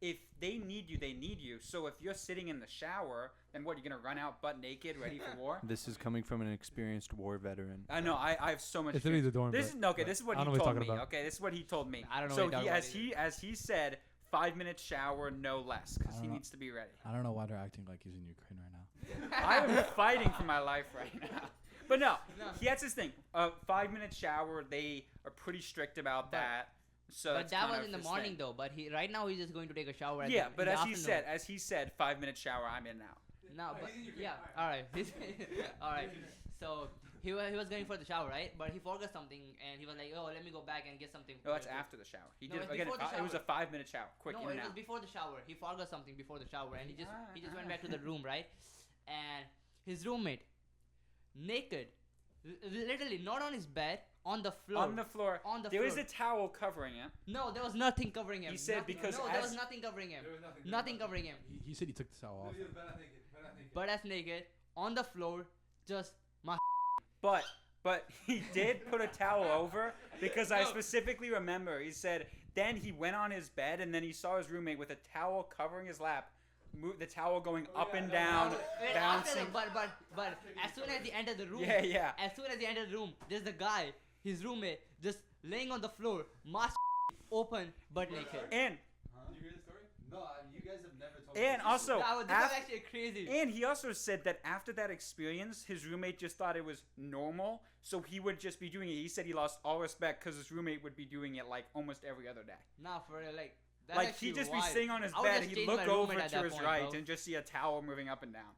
if they need you, they need you. So if you're sitting in the shower, then what? You're gonna run out butt naked, ready for war? This is coming from an experienced war veteran. I know. I have so much. It's literally the dorm. This is but- okay. This is what I he don't know what told he's me. talking about. Okay, this is what he told me. I don't know So what you're he talking as he said, 5-minute shower, no less, because I he don't know. needs to be ready. I don't know why they're acting like he's in Ukraine right now. I am fighting for my life right now. But no, No. that's his thing. 5-minute shower. They are pretty strict about that. So But that's that kind was of in the his morning thing. though. But right now he's just going to take a shower. Yeah, in but the as he said, 5-minute shower. I'm in now. No, but he's in your yeah, crib. all right, all right. So he was going for the shower, right? But he forgot something, and he was like, "Oh, let me go back and get something." No, that's after the shower. He No, did it's again. before the It was a shower. 5-minute shower. Quick, No, in and it was out. before the shower. He forgot something before the shower, and he just went back to the room, right? And his roommate, naked, literally not on his bed, on the floor. On the floor. On the There floor. was a towel covering it. No, there was nothing covering him. He said Nothing- because no, there as- was nothing covering him. There was nothing. Nothing covering him. He said he took the towel off. Butt ass naked on the floor, just But he did put a towel over because I specifically remember he said then he went on his bed and then he saw his roommate with a towel covering his lap, the towel going up and down, Wait, after bouncing. the, but as soon as he entered the room, Yeah. as soon as he entered the room, there's the guy, his roommate, just laying on the floor, mask open, butt naked. And Did you hear the story? No, you guys have never told and also That was actually crazy. and he also said that after that experience, his roommate just thought it was normal, so he would just be doing it. He said he lost all respect because his roommate would be doing it like almost every other day. Nah, for real, like that's Like actually he'd just wild. be sitting on his I would bed, just he'd change look my roommate over at to that his point, right bro. and just see a towel moving up and down.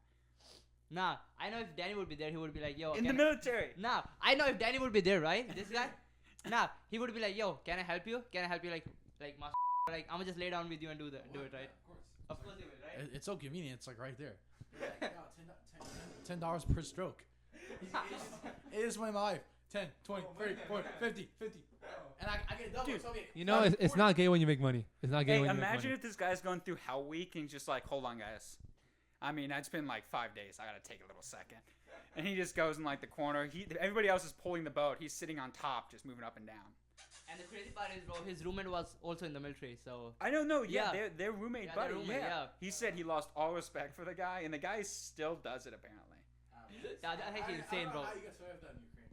Nah, I know if Danny would be there, he would be like, yo. In the military. Nah, I know if Danny would be there, right? This guy. Nah, he would be like, yo, can I help you? Can I help you? Like my like I'm gonna just lay down with you and do it, right? Of course he will, right? It's so convenient. It's like right there. $10 per stroke. It is my life. 10, 20, 30, 40, 50, 50. And I get double. Dude, so I get You know, it's not gay when you make money. It's not gay Hey, when you make imagine money. if this guy's going through Hell Week and he's just like, hold on, guys. I mean, it's been like 5 days. I gotta take a little second. And he just goes in like the corner. Everybody else is pulling the boat. He's sitting on top, just moving up and down. And the crazy part is, bro, his roommate was also in the military, so. I don't know. Yeah, Yeah. they're roommate Yeah, buddy. they're roommate, yeah. He said he lost all respect for the guy, and the guy still does it apparently. That's actually insane, bro. How you guys survived that in Ukraine?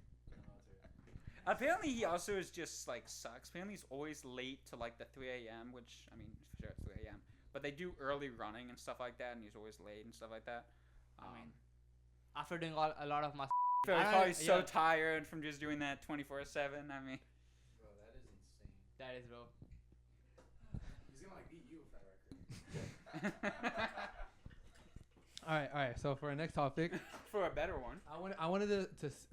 Apparently, he also is just like sucks. Apparently, he's always late to like the 3 a.m., which I mean, for sure it's 3 a.m. But they do early running and stuff like that, and he's always late and stuff like that. I mean, after doing a lot of my. He's I- probably so yeah. tired from just doing that 24/7. I mean, Bro, that is insane. That is, bro. He's gonna like beat you with that record. All right. So for our next topic, for a better one. I wanted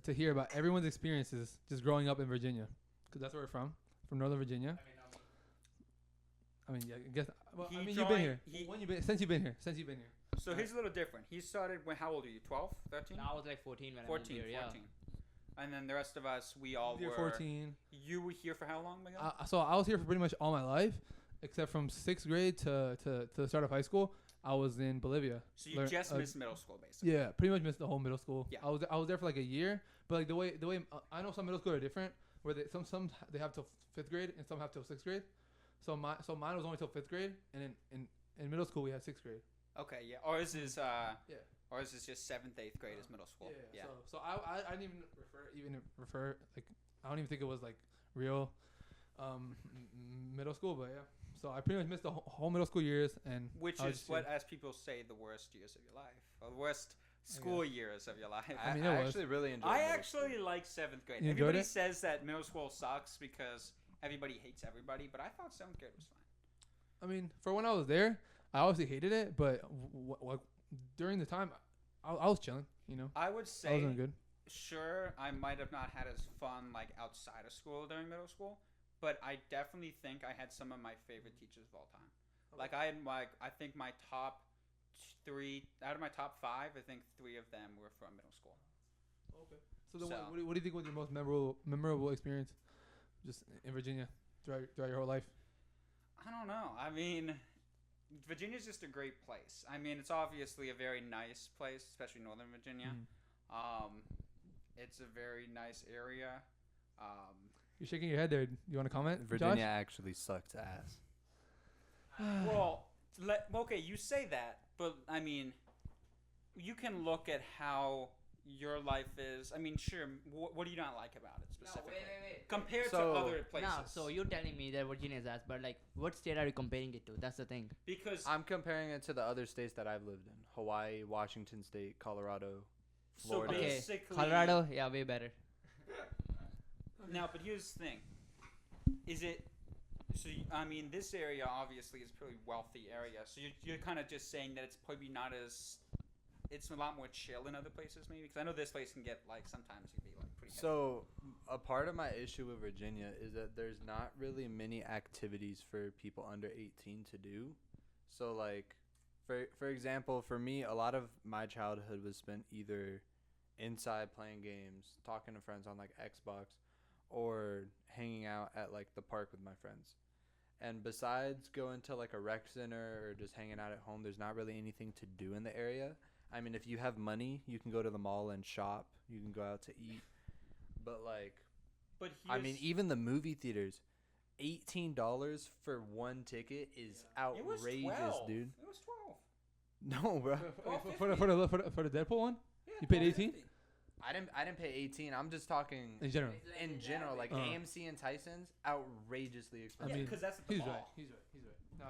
to hear about everyone's experiences just growing up in Virginia, because that's where we're from Northern Virginia. I mean, yeah, I guess. Well, He I mean, you've been here. he- When you been since you've been here. So he's a little different. He started when? How old are you? 12, 13? No, I was like 14 when 14, I moved here, 14. And then the rest of us, we all You're were. 14. You were here for how long, Miguel? So I was here for pretty much all my life, except from 6th grade to the start of high school. I was in Bolivia. So you just uh, missed middle school, basically. Yeah, pretty much missed the whole middle school. Yeah. I was there for like a year, but like the way I know some middle school are different, where some they have till 5th grade and some have till 6th grade. So mine was only till 5th grade, and in middle school we had 6th grade. Okay, yeah. Ours is Yeah. Ours is just 7th, 8th grade is middle school. Yeah. So I didn't even refer like I don't even think it was like real middle school, but yeah. So I pretty much missed the whole middle school years, and Which I was is just what, here. as people say, the worst years of your life, or the worst school years of your life. I mean, I it was. actually really enjoyed I middle actually school. like 7th grade. You enjoyed Everybody it? says that middle school sucks because everybody hates everybody, but I thought 7th grade was fine. I mean, for when I was there, I obviously hated it, but during the time, I was chilling. You know, I would I was say, doing good. sure, I might have not had as fun like outside of school during middle school, but I definitely think I had some of my favorite teachers of all time. Like I had I think my top 3 out of my top 5, I think 3 of them were from middle school. Okay. So then, So- what do you think was your most memorable experience, just in Virginia throughout your whole life? I don't know. I mean, Virginia's just a great place. I mean, it's obviously a very nice place, especially Northern Virginia. It's a very nice area. You're shaking your head there. You want to comment, Virginia Josh? actually sucks ass. Well, okay, you say that, but I mean, you can look at how your life is. I mean, sure. What do you not like about it No, specifically? wait. Compared So- to other places. No, so you're telling me that Virginia is ass, but like, what state are you comparing it to? That's the thing. Because I'm comparing it to the other states that I've lived in: Hawaii, Washington State, Colorado, Florida. Okay, Basically- Colorado, yeah, way better. Now, but here's the thing: is it? So I mean, this area obviously is a pretty wealthy area. So you're kind of just saying that it's probably not as. It's a lot more chill in other places, maybe. Because I know this place can get like sometimes it can be like pretty. Heavy. So a part of my issue with Virginia is that there's not really many activities for people under 18 to do. So like, for example, for me, a lot of my childhood was spent either inside playing games, talking to friends on like Xbox, or hanging out at like the park with my friends. And besides going to like a rec center or just hanging out at home, there's not really anything to do in the area. I mean, if you have money, you can go to the mall and shop. You can go out to eat. But like, But I mean, even the movie theaters, $18 for one ticket is it was outrageous, 12. dude. It was 12. No, bro. For the Deadpool one, you paid 18 I didn't pay 18. I'm just talking in general. in general, like Uh. AMC and Tyson's, outrageously I expensive. mean, because that's at the He's mall. right. He's right. No,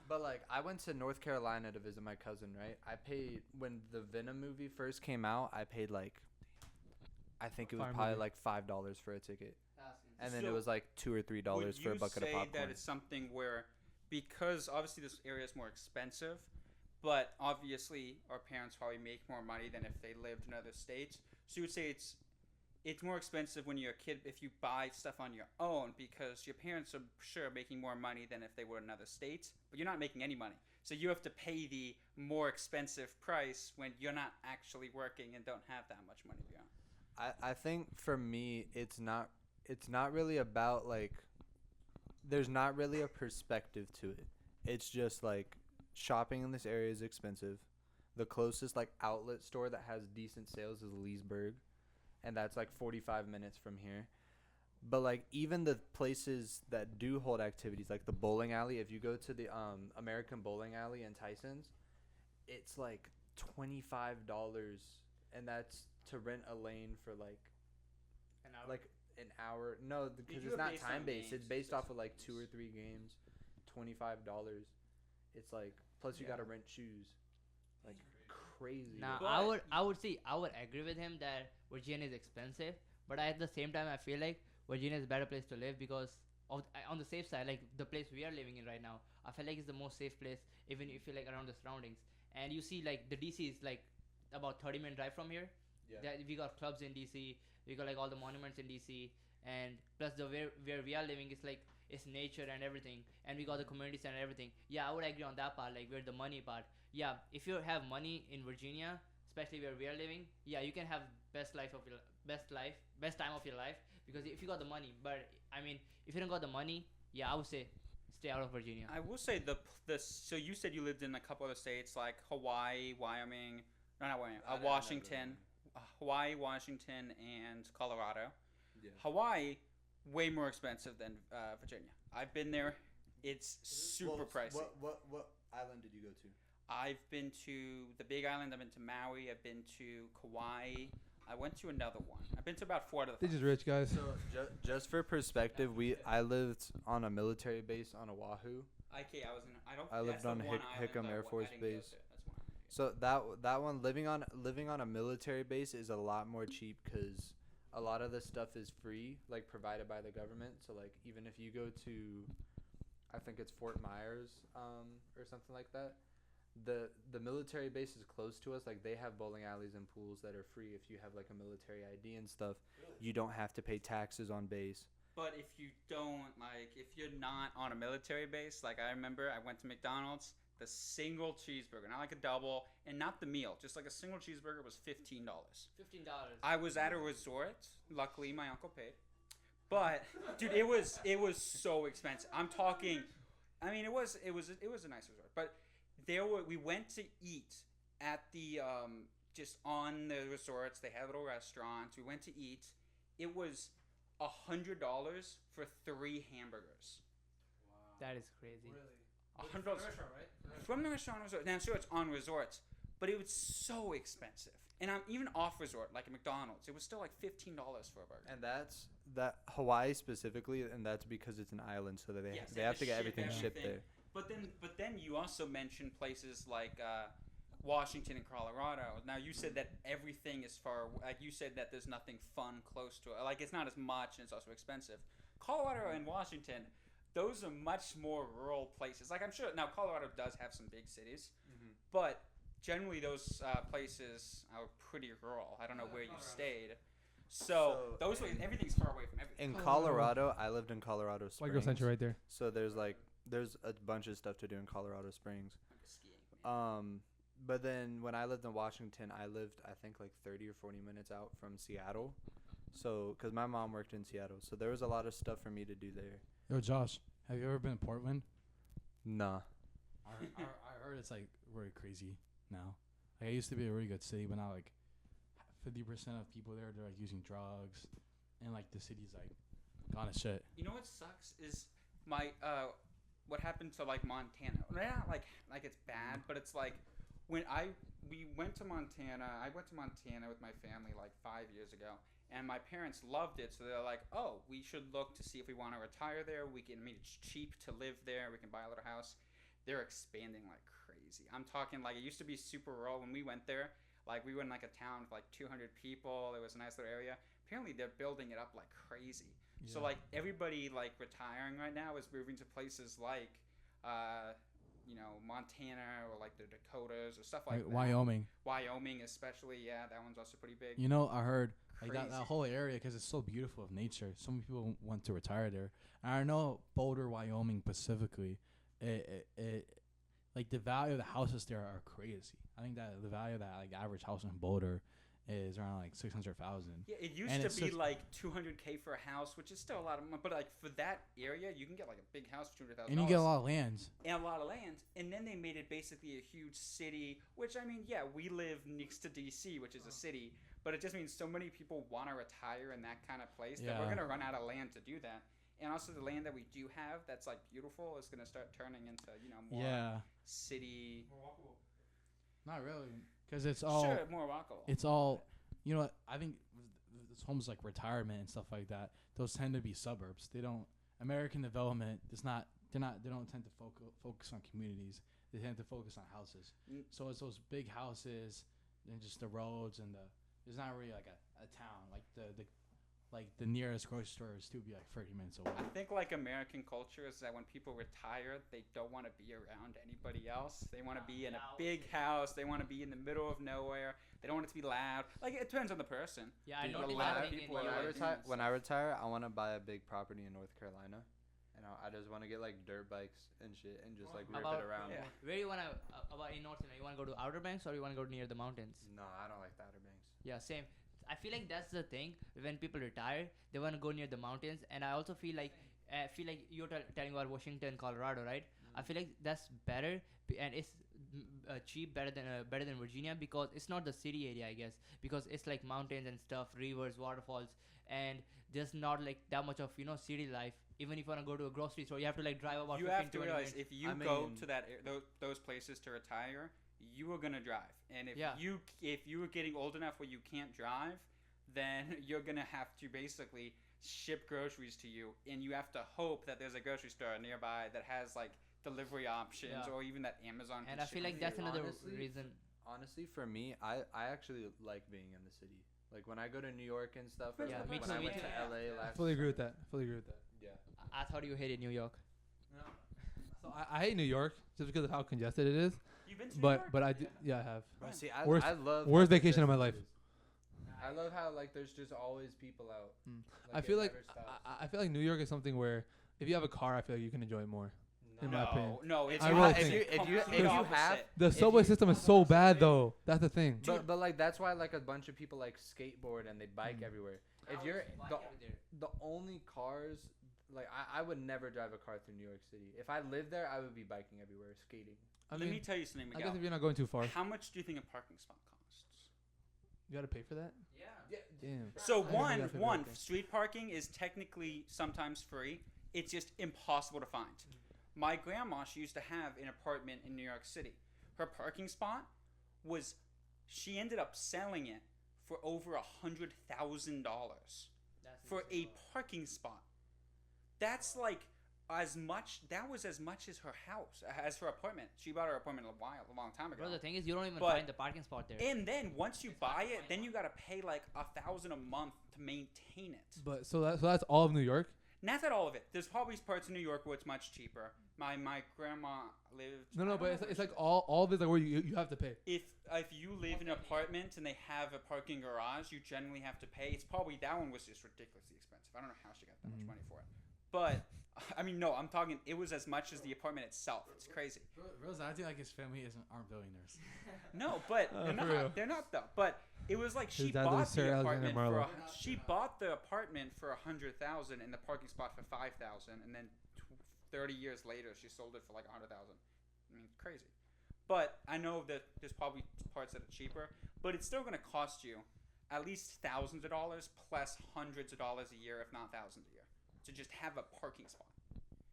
But like, I went to North Carolina to visit my cousin, right? I paid when the Venom movie first came out. I paid like, I think it was Fire probably movie. like $5 for a ticket, and then it So, was like $2 or $3 for a bucket of Would you say popcorn. that it's something where, because obviously this area is more expensive, but obviously our parents probably make more money than if they lived in other states. So you would say it's more expensive when you're a kid if you buy stuff on your own because your parents are sure making more money than if they were in other states, but you're not making any money. So you have to pay the more expensive price when you're not actually working and don't have that much money. I think for me, it's not really about like, there's not really a perspective to it. It's just like shopping in this area is expensive. The closest like outlet store that has decent sales is Leesburg, and that's like 45 minutes from here. But like even the places that do hold activities, like the bowling alley, if you go to the American Bowling Alley in Tyson's, it's like $25, and that's to rent a lane for like An hour. like an hour. No, because do it's it not based on time based. games. It's based It's off based of on like 2 or games. 3 games. $25. It's like plus you Yeah. gotta rent shoes. Like crazy. Now, But- I would agree with him that Virginia is expensive, but at the same time, I feel like Virginia is a better place to live because on the safe side, like the place we are living in right now, I feel like it's the most safe place, even if you like around the surroundings. And you see, like the DC is like about 30-minute drive from here. Yeah. That we got clubs in DC, we got like all the monuments in DC, and plus the where we are living is like it's nature and everything, and we got the community center and everything. Yeah, I would agree on that part, like where the money part. Yeah, if you have money in Virginia, especially where we are living, yeah, you can have best time of your life because if you got the money. But I mean, if you don't got the money, yeah, I would say stay out of Virginia. I will say so you said you lived in a couple other states like Hawaii, Wyoming, no, not Wyoming, Washington, Hawaii, Washington, and Colorado. Yeah. Hawaii, way more expensive than Virginia. I've been there. It's super pricey. What island did you go to? I've been to the Big Island. I've been to Maui. I've been to Kauai. I went to another one. I've been to about 4 of the They're just rich guys. So just for perspective, I lived on a military base on Oahu. I was in. I lived that's the on one Hickam island Air I Force didn't go Base. to. That's one. So that one living on a military base is a lot more cheap because a lot of the stuff is free, like provided by the government. So like even if you go to, I think it's Fort Myers, or something like that, the military base is close to us. Like they have bowling alleys and pools that are free if you have like a military ID and stuff. You don't have to pay taxes on base. But if you don't if you're not on a military base, like I remember, I went to McDonald's. The single cheeseburger, not like a double, and not the meal, just like a single cheeseburger was $15. $15. I was at a resort. Luckily, my uncle paid. But dude, it was so expensive. I'm talking. I mean, it was a nice resort, but we went to eat at the just on the resorts. They have little restaurants. We went to eat. It was $100 for 3 hamburgers. That is crazy. $100 from the restaurant resort. Now, sure, it's on resorts, but it was so expensive. And I'm even off resort, like a McDonald's. It was still like $15 for a burger. And that's Hawaii specifically, and that's because it's an island, so that they have to get everything shipped there. But then you also mentioned places like Washington and Colorado. Now you said that everything is far. Like you said that there's nothing fun close to it. Like it's not as much and it's also expensive. Colorado and Washington, those are much more rural places. Like I'm sure now Colorado does have some big cities, but generally those places are pretty rural. I don't know where you stayed. So those were, everything's far away from everything. In Colorado, I lived in Colorado Springs. White Girl Central right there. So there's a bunch of stuff to do in Colorado Springs. Like a skiing. But then when I lived in Washington, I lived I think like 30 or 40 minutes out from Seattle. So cuz my mom worked in Seattle. So there was a lot of stuff for me to do there. Yo, Josh, have you ever been to Portland? Nah. I heard it's like really crazy now. Like, it used to be a really good city, but now like 50% of people there, they're like using drugs, and like the city's like gone to shit. You know what sucks is my what happened to like Montana. Not like it's bad, but it's like when we went to Montana. I went to Montana with my family like 5 years ago, and my parents loved it. So they're like, "Oh, we should look to see if we want to retire there. We can. I mean, it's cheap to live there. We can buy a little house." They're expanding like crazy. I'm talking like it used to be super rural when we went there. Like we were in like a town of like 200 people. It was a nice little area. Apparently they're building it up like crazy. Yeah. So like everybody like retiring right now is moving to places like, Montana or like the Dakotas or stuff like that. Wyoming. Wyoming especially, yeah, that one's also pretty big. You know, I heard like Crazy. that whole area because it's so beautiful of nature. So many people want to retire there. And I know Boulder, Wyoming specifically, it like the value of the houses there are crazy. I think that the value of that like average house in Boulder is around like 600,000. Yeah, it used to be like 200K for a house, which is still a lot of money. But like for that area, you can get like a big house for $200,000. And you get a lot of lands. And a lot of land. And then they made it basically a huge city, which I mean, yeah, we live next to DC, which is a city, but it just means so many people want to retire in that kind of place that we're gonna run out of land to do that. And also the land that we do have that's like beautiful is gonna start turning into more city. More walkable. Not really, because it's all more walkable. It's all, you know what? I think this homes like retirement and stuff like that. Those tend to be suburbs. They don't American development. It's not. They don't tend to focus on communities. They tend to focus on houses. So it's those big houses and just the roads and there's not really like a town like the nearest grocery store is still be like 30 minutes away. I think like American culture is that when people retire, they don't want to be around anybody else. They want to be in a big house. They want to be in the middle of nowhere. They don't want it to be loud. Like it depends on the person. Yeah, I Dude, noticed a lot that of thing people in are your- When I retire, I want to buy a big property in North Carolina, and I just want to get like dirt bikes and shit and just like rip it around. Yeah. Where you wanna about in North Carolina? You wanna go to Outer Banks or you wanna go near the mountains? No, I don't like the Outer Banks. Yeah, same. I feel like that's the thing. When people retire, they want to go near the mountains, and I also feel like you're telling about Washington, Colorado, right? I feel like that's better, and it's cheap, better than Virginia because it's not the city area, I guess, because it's like mountains and stuff, rivers, waterfalls, and there's not like that much of city life. Even if you want to go to a grocery store, you have to like drive about. You 15, have to 20 realize minutes. if you go to those places to retire, you are gonna drive, and if you are getting old enough where you can't drive, then you're gonna have to basically ship groceries to you, and you have to hope that there's a grocery store nearby that has like delivery options or even that Amazon. And I feel like that's another reason. Honestly, for me, I actually like being in the city. Like when I go to New York and stuff. Or Yeah, like me when too, I me went too. to LA I last. fully agree with that. Yeah. I thought you hated New York. So I hate New York just because of how congested it is. You've been to New But York? but I do, I have. See, Worst- I love worst how vacation of my congested life. it is. I love how like there's just always people out. I it feel like never stops. I feel like New York is something where if you have a car, I feel like you can enjoy it more. In my opinion. No, it's I not. really It's think- if you complete have opposite. The If subway you- system is so bad though. That's the thing. But like that's why like a bunch of people like skateboard and they bike everywhere. If you're the only cars like I would never drive a car through New York City. If I lived there, I would be biking everywhere, skating. I Let mean, me tell you something, I Miguel. guess if you're not going too far, How much do you think a parking spot costs? you gotta pay for that. Yeah. Damn. So I didn't think one about that. street parking is technically sometimes free. It's just impossible to find. My grandma, she used to have an apartment in New York City. Her parking spot she ended up selling it for over $100,000 for a parking spot. That's like That was as much as her house, as her apartment. She bought her apartment a long time ago. Bro, the thing is, you don't even But- find the parking spot there. And then once you buy it, then you gotta pay like $1,000 a month to maintain it. But so that's all of New York. Not that all of it. There's probably parts of New York where it's much cheaper. My grandma lived. I No, don't but know it's where like all of it like where you have to pay. if you live in an apartment and they have a parking garage, you generally have to pay. It's probably that one was just ridiculously expensive. I don't know how she got that much money for it. But I mean, no, I'm talking. It was as much as the apartment itself. It's crazy. Bro's acting like his family aren't billionaires. No, but Oh, they're for real. not. They're not though. But it was like she His dad was bought Sir the Alexander apartment Marlowe. she bought the apartment for $100,000 and the parking spot for $5,000, and then 30 years later she sold it for like $100,000. I mean, crazy. But I know that there's probably parts that are cheaper, but it's still going to cost you at least thousands of dollars plus hundreds of dollars a year, if not thousands a year, to just have a parking spot.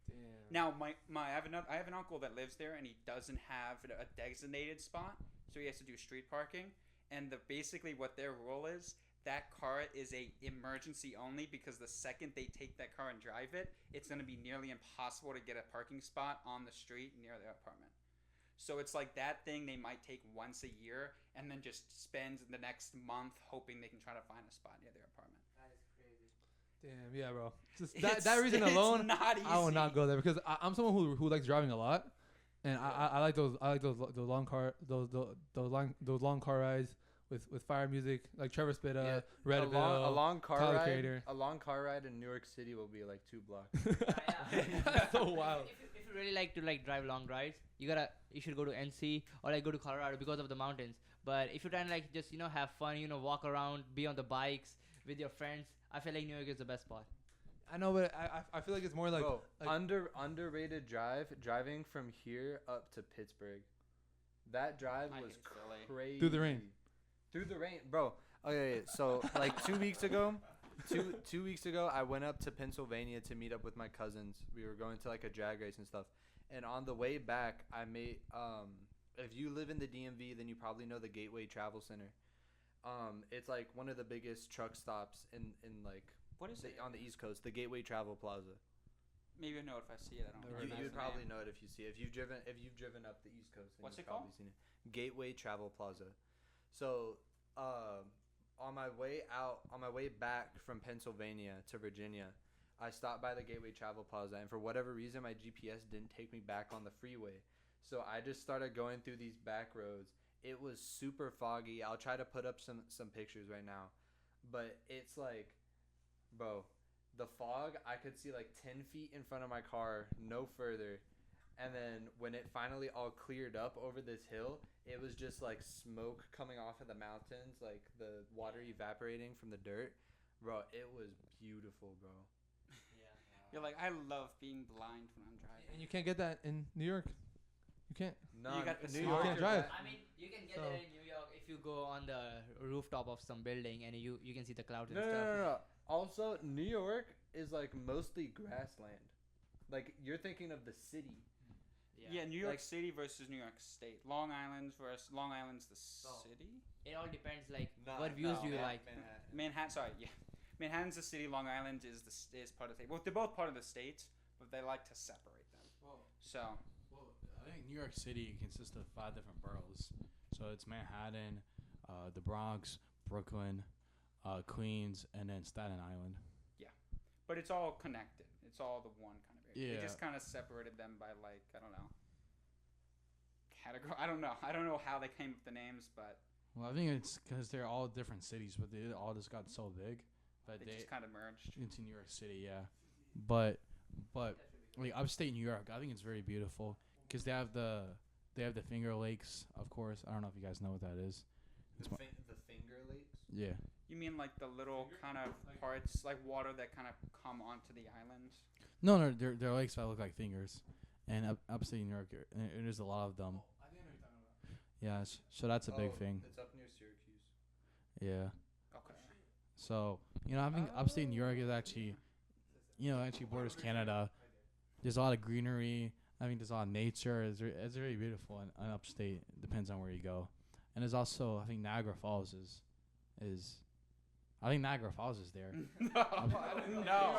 Damn. Now, I have an uncle that lives there, and he doesn't have a designated spot, so he has to do street parking. And basically what their rule is, that car is a emergency only, because the second they take that car and drive it, it's going to be nearly impossible to get a parking spot on the street near their apartment. So it's like that thing they might take once a year, and then just spend the next month hoping they can try to find a spot near their apartment. Damn, yeah, bro. Just It's- that reason it's alone, not I would not easy. go there because I'm someone who likes driving a lot, and I like those long long car rides with fire music like Trevor Spitta, Yeah, Red a long car Tyler ride. Creator. A long car ride in New York City will be like 2 blocks. That's so wild. If you really like to drive long rides, you should go to NC or like go to Colorado because of the mountains. But if you're trying to like just have fun, walk around, be on the bikes with your friends, I feel like New York is the best spot. I know, but I feel like it's more like, Bro, like underrated driving from here up to Pittsburgh. That drive I was hate Philly. crazy. Through the rain. Through the rain, bro. Okay, so like 2 weeks ago, 2 weeks ago, I went up to Pennsylvania to meet up with my cousins. We were going to like a drag race and stuff. And on the way back, I made if you live in the DMV, then you probably know the Gateway Travel Center. It's like one of the biggest truck stops in like What is it? on the East Coast, the Gateway Travel Plaza. Maybe I know it if I see it. I don't. Never You, heard recognize you'd the probably name. know it if you see it. If you've driven up the East Coast, then What's you've it called? probably seen it. Gateway Travel Plaza. So, on my way back from Pennsylvania to Virginia, I stopped by the Gateway Travel Plaza, and for whatever reason, my GPS didn't take me back on the freeway. So I just started going through these back roads. It was super foggy. I'll try to put up some pictures right now, but it's like, bro, the fog, I could see like 10 feet in front of my car, no further. And then when it finally all cleared up over this hill, it was just like smoke coming off of the mountains, like the water evaporating from the dirt. Bro, it was beautiful, bro. You're like, I love being blind when I'm driving. and you can't get that in New York. You can't. No, You got the New smog. York, You can't drive. I mean, you can get So- there in New York if you go on the rooftop of some building and you can see the clouds and No, stuff. no. Also, New York is like mostly grassland. Like you're thinking of the city. Yeah, New York Like- City versus New York State. Long Island's the city. It all depends like what views do you like. Manhattan. Sorry, yeah. Manhattan's the city. Long Island is part of the state. Well, they're both part of the state, but they like to separate them. So Well, I think New York City consists of 5 different boroughs. So it's Manhattan, the Bronx, Brooklyn, Queens, and then Staten Island. but it's all connected. It's all the one kind of area. They Yeah. just kind of separated them by like I don't know. Category. I don't know. I don't know how they came up with the names, but Well, I think it's because they're all different cities, but they all just got so big that they they just kind of merged. into New York City, yeah. But like upstate New York, I think it's very beautiful because they have the Finger Lakes, of course. I don't know if you guys know what that is. The Finger Lakes. Yeah. You mean like the little kind of parts, like water that kind of come onto the island? No, they're lakes that look like fingers, and upstate New York, there's a lot of them. I think I know what you're talking about. Yeah, so that's a big thing. It's up near Syracuse. Yeah. Okay. So I think upstate New York is actually, actually borders Canada. There's a lot of greenery. I think there's a lot of nature. It's very beautiful in upstate. It depends on where you go. And there's also, I think Niagara Falls is I think Niagara Falls is there. No.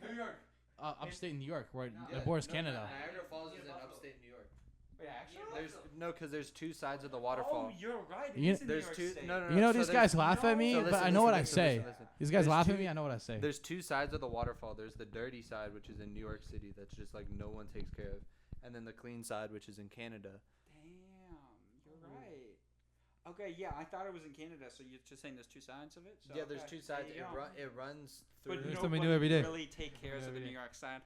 New York. upstate New York, where Yeah, it borders no, Canada. Niagara Falls is in upstate New York. Wait, actually? Because there's two sides of the Oh, waterfall. you're right. It You- is in New There's York two. State. No. You know, so these there's- guys laugh at me, so but listen, I know what I listen, say. listen. These guys There's laugh at two- me. I know what I say. There's two sides of the waterfall. There's the dirty side, which is in New York City, that's just like no one takes care of, and then the clean side, which is in Canada. Damn, you're right. Okay, yeah, I thought it was in Canada, so you're just saying there's two sides of it? So, Yeah, there's okay, two sides. there you go. It runs through. But There's nobody something new every day. really take cares of the Every New day. York side.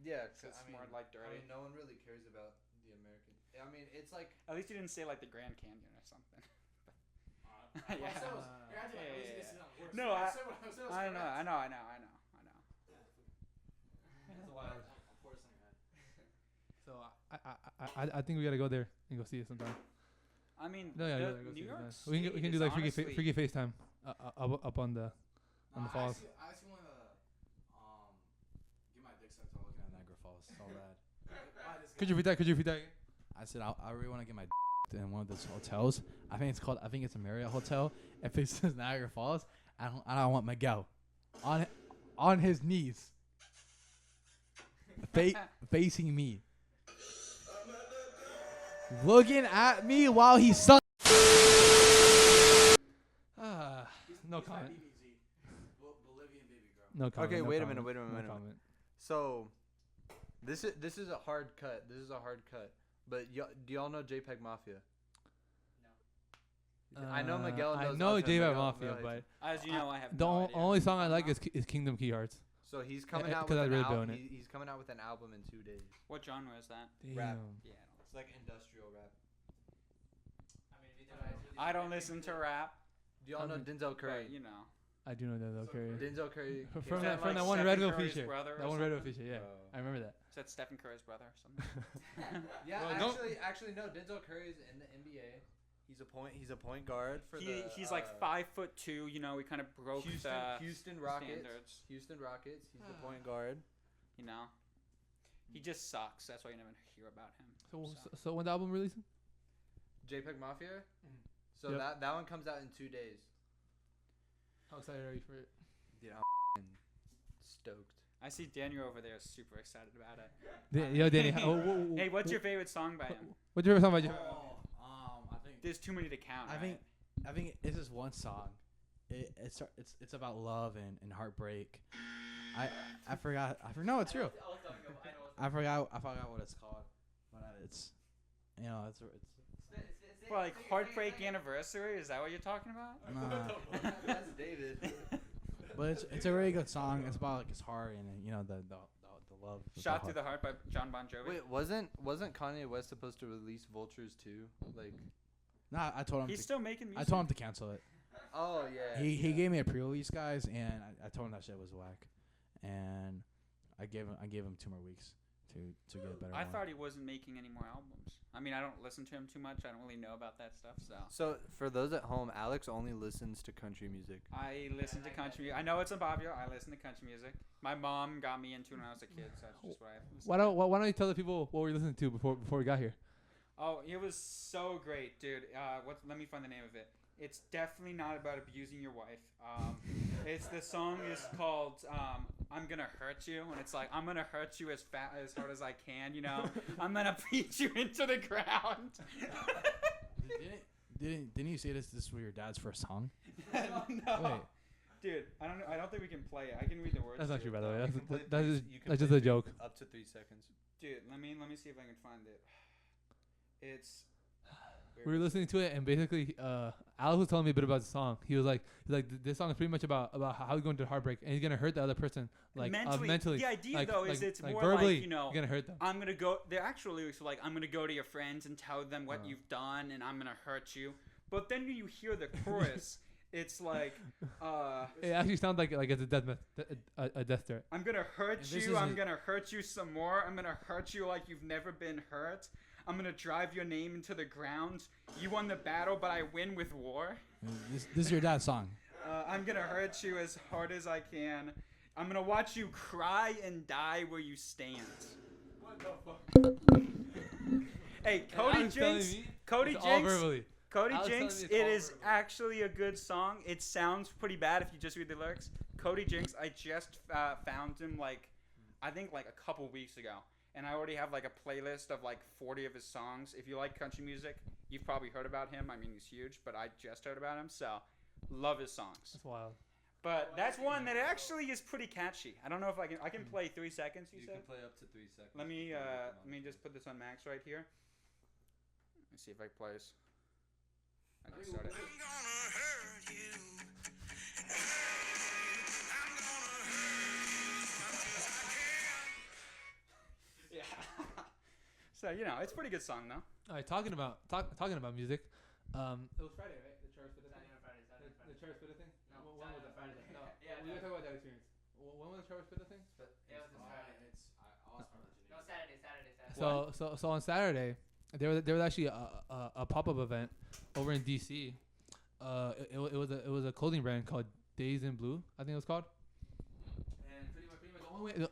Yeah, So it's more like dirty. I mean, no one really cares about the American. I mean, it's like At least you didn't say like the Grand Canyon or something. Well, Yeah. I said it was- Yeah, you're acting like yeah, this yeah. is not worse. No, I said what I said was I know, correct. I know. So I think we gotta go there and go see it sometime. I mean, No, yeah, the yeah, go see New it York sometime. We can State do is like honestly- freaky FaceTime up on the falls. I actually want to get my dick sucked while looking at Niagara Falls. So bad. Could you repeat that? Could you repeat that? Again? I said I really want to get my in one of those hotels. I think it's a Marriott hotel. If it says Niagara Falls, I don't want Miguel on his knees, facing me, looking at me while he sucks. No comment. Bolivian baby girl. No comment. Okay, no wait a comment, minute, no comment. so. This is a hard cut. But do y'all know JPEG Mafia? I know Miguel knows. I know us and JPEG Miguel Mafia, hates but him. As you know, I have the no idea. only song I like is Kingdom Key Hearts. So he's coming Eh, out 'cause with I an really album. been it. He's coming out with an album in 2 days. What genre is that? Rap. Damn. Yeah, It's like industrial rap. I don't listen to rap, Do y'all know Denzel Curry? but you know. I do know that though, Curry. Denzel Curry. From came that out from like that one Stephen Redville Curry's feature. brother or That one Redville something? feature, yeah. Bro. I remember that. Is that Stephen Curry's brother or something? Yeah, Well, don't- actually no. Denzel Curry is in the NBA. He's a point guard for He's like 5'2". You know, he kind of broke the Houston Rockets. standards. Houston Rockets. He's the point guard. You know, he just sucks. That's why you never hear about him. So when the album releasing? JPEG Mafia. So Yep. that one comes out in 2 days. How excited are you for it? Dude, I'm stoked. I see Daniel over there super excited about it. Yo, Danny. Hey, what's your favorite song by him? What's your favorite song by JPEG? I think There's too many to count. I think it's just one song. It's about love and heartbreak. I forgot. No, it's real. I forgot what it's called, but it's it's For like Heartbreak Anniversary, is that what you're talking about? nah. That's David. But it's a really good song. It's about like his heart and the love. of Shot the Through the Heart by John Bon Jovi. Wait, wasn't Kanye West supposed to release Vultures too? Like, Nah, I told him. He's still making music. I told him to cancel it. oh yeah. He gave me a pre-release, guys, and I told him that shit was whack, and I gave him 2 more weeks to get a better I one. thought he wasn't making any more albums. I mean, I don't listen to him too much. I don't really know about that stuff, so. So for those at home, Alex only listens to country music. I listen to country. I know it's unpopular. I listen to country music. My mom got me into it when I was a kid, so that's just what I listened Why don't you tell the people what we're listening to before we got here? Oh, it was so great, dude. Let me find the name of it. It's definitely not about abusing your wife. The song is called "I'm Gonna Hurt You," and it's like I'm gonna hurt you as hard as I can. You know, I'm gonna beat you into the ground. Didn't you say this was your dad's first song? No, Wait. dude. I don't think we can play it. I can read the words. That's not to true, it, by the way. though. You can play That's three- just you can that's play just a three- joke. Up to 3 seconds. Dude, let me see if I can find it. It's. We were listening to it, and basically, Alex was telling me a bit about the song. He was like, this song is pretty much about how he's going through heartbreak, and he's gonna hurt the other person, like mentally. The idea like, though like, is it's like more verbally, like, you know, you're gonna hurt them. I'm gonna go. They're actual lyrics are like, I'm gonna go to your friends and tell them what Uh. you've done, and I'm gonna hurt you. But then when you hear the chorus, it's like, It actually sounds like it's a death threat. I'm gonna hurt And this you. is I'm a- gonna hurt you some more. I'm gonna hurt you like you've never been hurt. I'm gonna drive your name into the ground. You won the battle, but I win with war. This is your dad's song. I'm gonna hurt you as hard as I can. I'm gonna watch you cry and die where you stand. What the fuck? Hey, Cody Jinks. Cody All Jinks. verbally. Cody Alex telling Jinks. me it's It all is verbally. actually a good song. It sounds pretty bad if you just read the lyrics. Cody Jinks. I just found him like I think like a couple weeks ago, and I already have like a playlist of like 40 of his songs. If you like country music, you've probably heard about him. I mean, he's huge, but I just heard about him, so love his songs. That's wild. But that's one that actually is pretty catchy. I don't know if I can play 3 seconds. You said. can play up to 3 seconds. Let me just put this on max right here. Let me see if it plays. I can start it. I'm gonna hurt you. Yeah. So it's a pretty good song though. All right, talking about music. It was Friday, right? The Travis Bitta thing. The Travis Bitta thing. No, When was Saturday, it? Friday. No, Yeah, we were talking about that experience. When was the Travis Bitta thing? Yeah, it was this Friday. No, Saturday. So on Saturday, there was actually a pop-up event over in DC. It was a clothing brand called Days in Blue, I think it was called. And pretty much the only way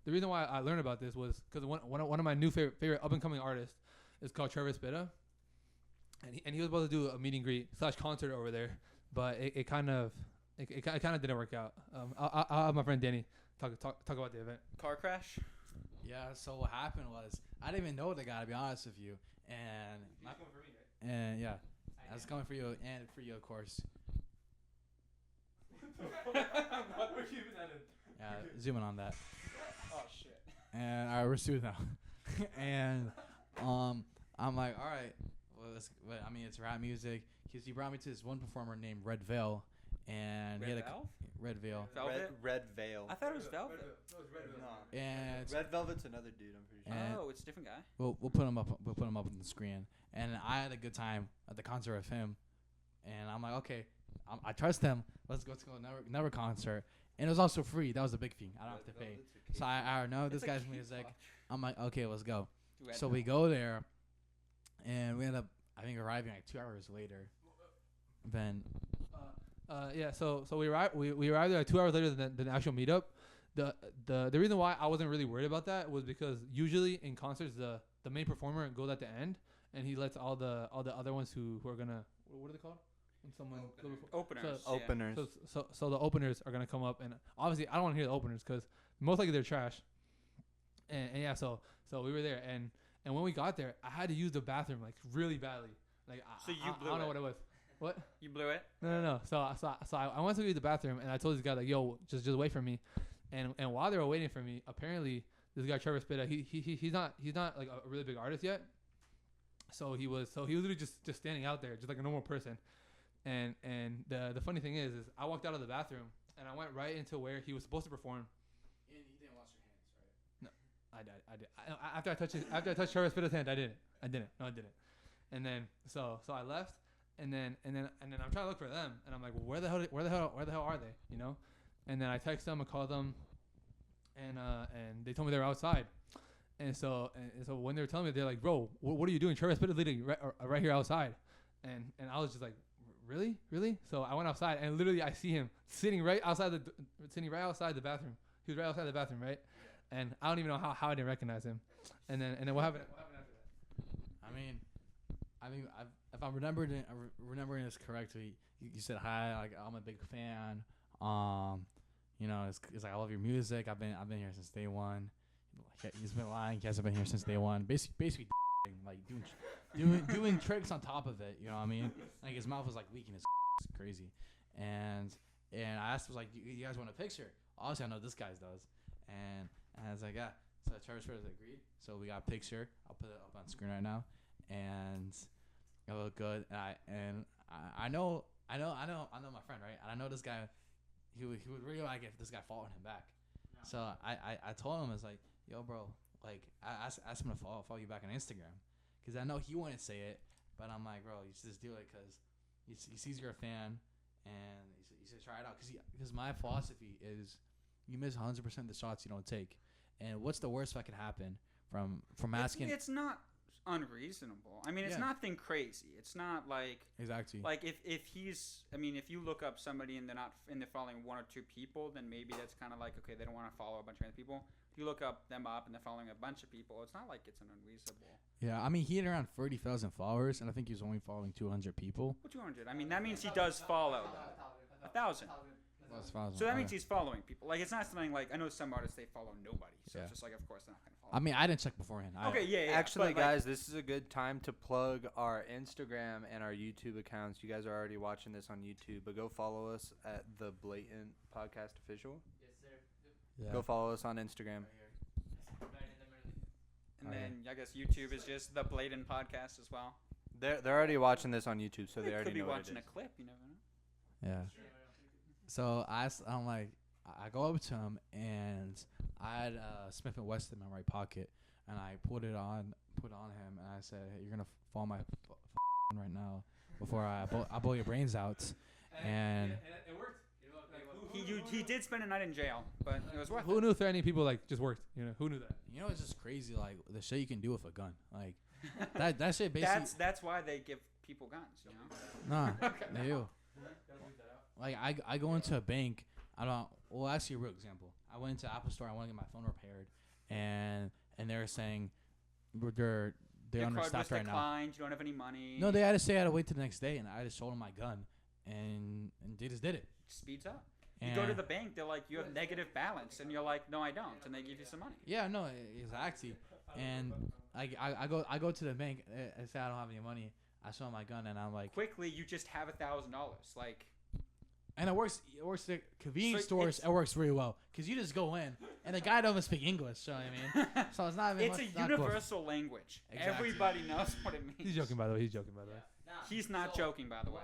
the reason why I learned about this was because one of my new favorite up and coming artists is called Travis Bitta, and he was supposed to do a meet and greet / concert over there, but it kind of didn't work out. I'll have my friend Danny talk about the event. Car crash. Yeah. So what happened was I didn't even know the guy, to be honest with you, and He's coming for me, right? and yeah, I was coming for you and for you, of course. What were you even at it? Yeah, zooming on that. Oh shit. And I we're sued now. And I'm like, all right, well, I mean, it's rap music. He brought me to this one performer named Red Veil, and he had Red Veil. Velvet. Red Veil. I thought it was Velvet. No, it's Red Velvet. No. And Red Velvet's another dude, I'm pretty sure. And Oh, it's a different guy. we'll put him up. We'll put him up on the screen. And I had a good time at the concert with him. And I'm like, okay, I trust him. Let's go another concert. And it was also free. That was a big thing. I don't have to pay. So I know this It's a guy's cute music. watch. I'm like, okay, let's go. Red So we Velvet. go there, and we end up, I think, arriving like 2 hours later. Then Yeah, so we arrived there like 2 hours later than the actual meetup. The reason why I wasn't really worried about that was because usually in concerts the main performer goes at the end and he lets all the other ones who are gonna, what are they called? When someone goes before- Openers. So- yeah. Openers. So the openers are gonna come up, and obviously I don't want to hear the openers because most likely they're trash. And yeah, so we were there, and when we got there, I had to use the bathroom like really badly. Like So you I blew don't know it. what it was. What? You blew it. No. So I went to use the bathroom, and I told this guy like, "Yo, just wait for me." And while they were waiting for me, apparently this guy Travis Bitta, he's not like a really big artist yet. So he was literally just standing out there, just like a normal person. And the funny thing is I walked out of the bathroom and I went right into where he was supposed to perform. and you didn't wash your hands, right? I did. After I touched Travis Bitta's hand, I didn't. No, I didn't. And then so I left, and then I'm trying to look for them, and I'm like, well, where the hell are they? You know? And then I text them, I call them, and they told me they were outside. And so when they were telling me, they're like, bro, what are you doing? Travis Bitta's literally right here outside. And I was just like, really? So I went outside, and literally I see him sitting right outside the bathroom. He was right outside the bathroom, right? Yeah. And I don't even know how I didn't recognize him. And then what happened after that? I mean, if I'm remembering this correctly, you said hi. Like, I'm a big fan. You know, it's like I love your music. I've been here since day one. He's been lying. He hasn't been here since day one. Basically, like doing tricks on top of it. You know what I mean? Like his mouth was like leaking. His crazy. And I asked, was like, you guys want a picture? Obviously, I know this guy's does. And I was like, yeah. So Travis Bitta agreed. So we got a picture. I'll put it up on screen right now. And it looked good. And I know my friend, right? And I know this guy. He would really like it if this guy followed him back. No. So I told him, I was like, yo, bro, like I asked him to follow you back on Instagram, because I know he wouldn't say it, but I'm like, bro, you should just do it because he sees you're a fan, and you should try it out. Because my philosophy is you miss 100% of the shots you don't take, and what's the worst that could happen from asking? It's not unreasonable. I mean, it's nothing crazy. It's not like exactly like if he's. I mean, if you look up somebody and they're following 1 or 2 people, then maybe that's kind of like, okay, they don't want to follow a bunch of other people. If you look them up and they're following a bunch of people, it's not like it's an unreasonable. Yeah, I mean, he had around 30,000 followers, and I think he was only following 200 people. Well, 200. I mean, that means he does follow. 1,000. So that means he's following people. Like, it's not something like, I know some artists, they follow nobody. So it's just like, of course, they're not going to follow. I mean, I didn't check beforehand. Okay, yeah. Actually, but, like, guys, this is a good time to plug our Instagram and our YouTube accounts. You guys are already watching this on YouTube, but go follow us at the Blatant Podcast Official. Yes, sir. Yeah. Go follow us on Instagram. Right in the middle. And then I guess YouTube is just the Blatant Podcast as well. They're already watching this on YouTube, so they already could be know what it watching is. a clip. You never know. Yeah. So I'm like, I go up to him and I had Smith and Wesson in my right pocket, and I put it on him, and I said, "Hey, you're gonna fall my right now before I blow your brains out." And it worked. He did spend a night in jail, but it was worth Who it. knew threatening people like just worked? You know, who knew that? you know, it's just crazy, like the shit you can do with a gun, like that shit basically. That's why they give people guns, you know. Nah, they do. Like I go into a bank. Well, actually, a real example. I went into Apple Store. I want to get my phone repaired, and they're saying they're Your card was understaffed right now. declined. You don't have any money. No, they had to say I had to wait till the next day, and I just showed them my gun, and they just did it. Speeds up. And You go to the bank, they're like, you have negative balance, and you're like, no, I don't, and they give you some money. yeah, no, exactly. And I go to the bank. I say I don't have any money. I show them my gun, and I'm like, Quickly, you just have $1,000. Like, and it works. It works at convenience So stores. it's- It works really well because you just go in, and the guy doesn't speak English. So I mean, so it's not even. it's much, a not close. universal language. Exactly. Everybody knows what it means. He's joking, by the way. He's joking, by the way. Nah, He's not so joking, by the way.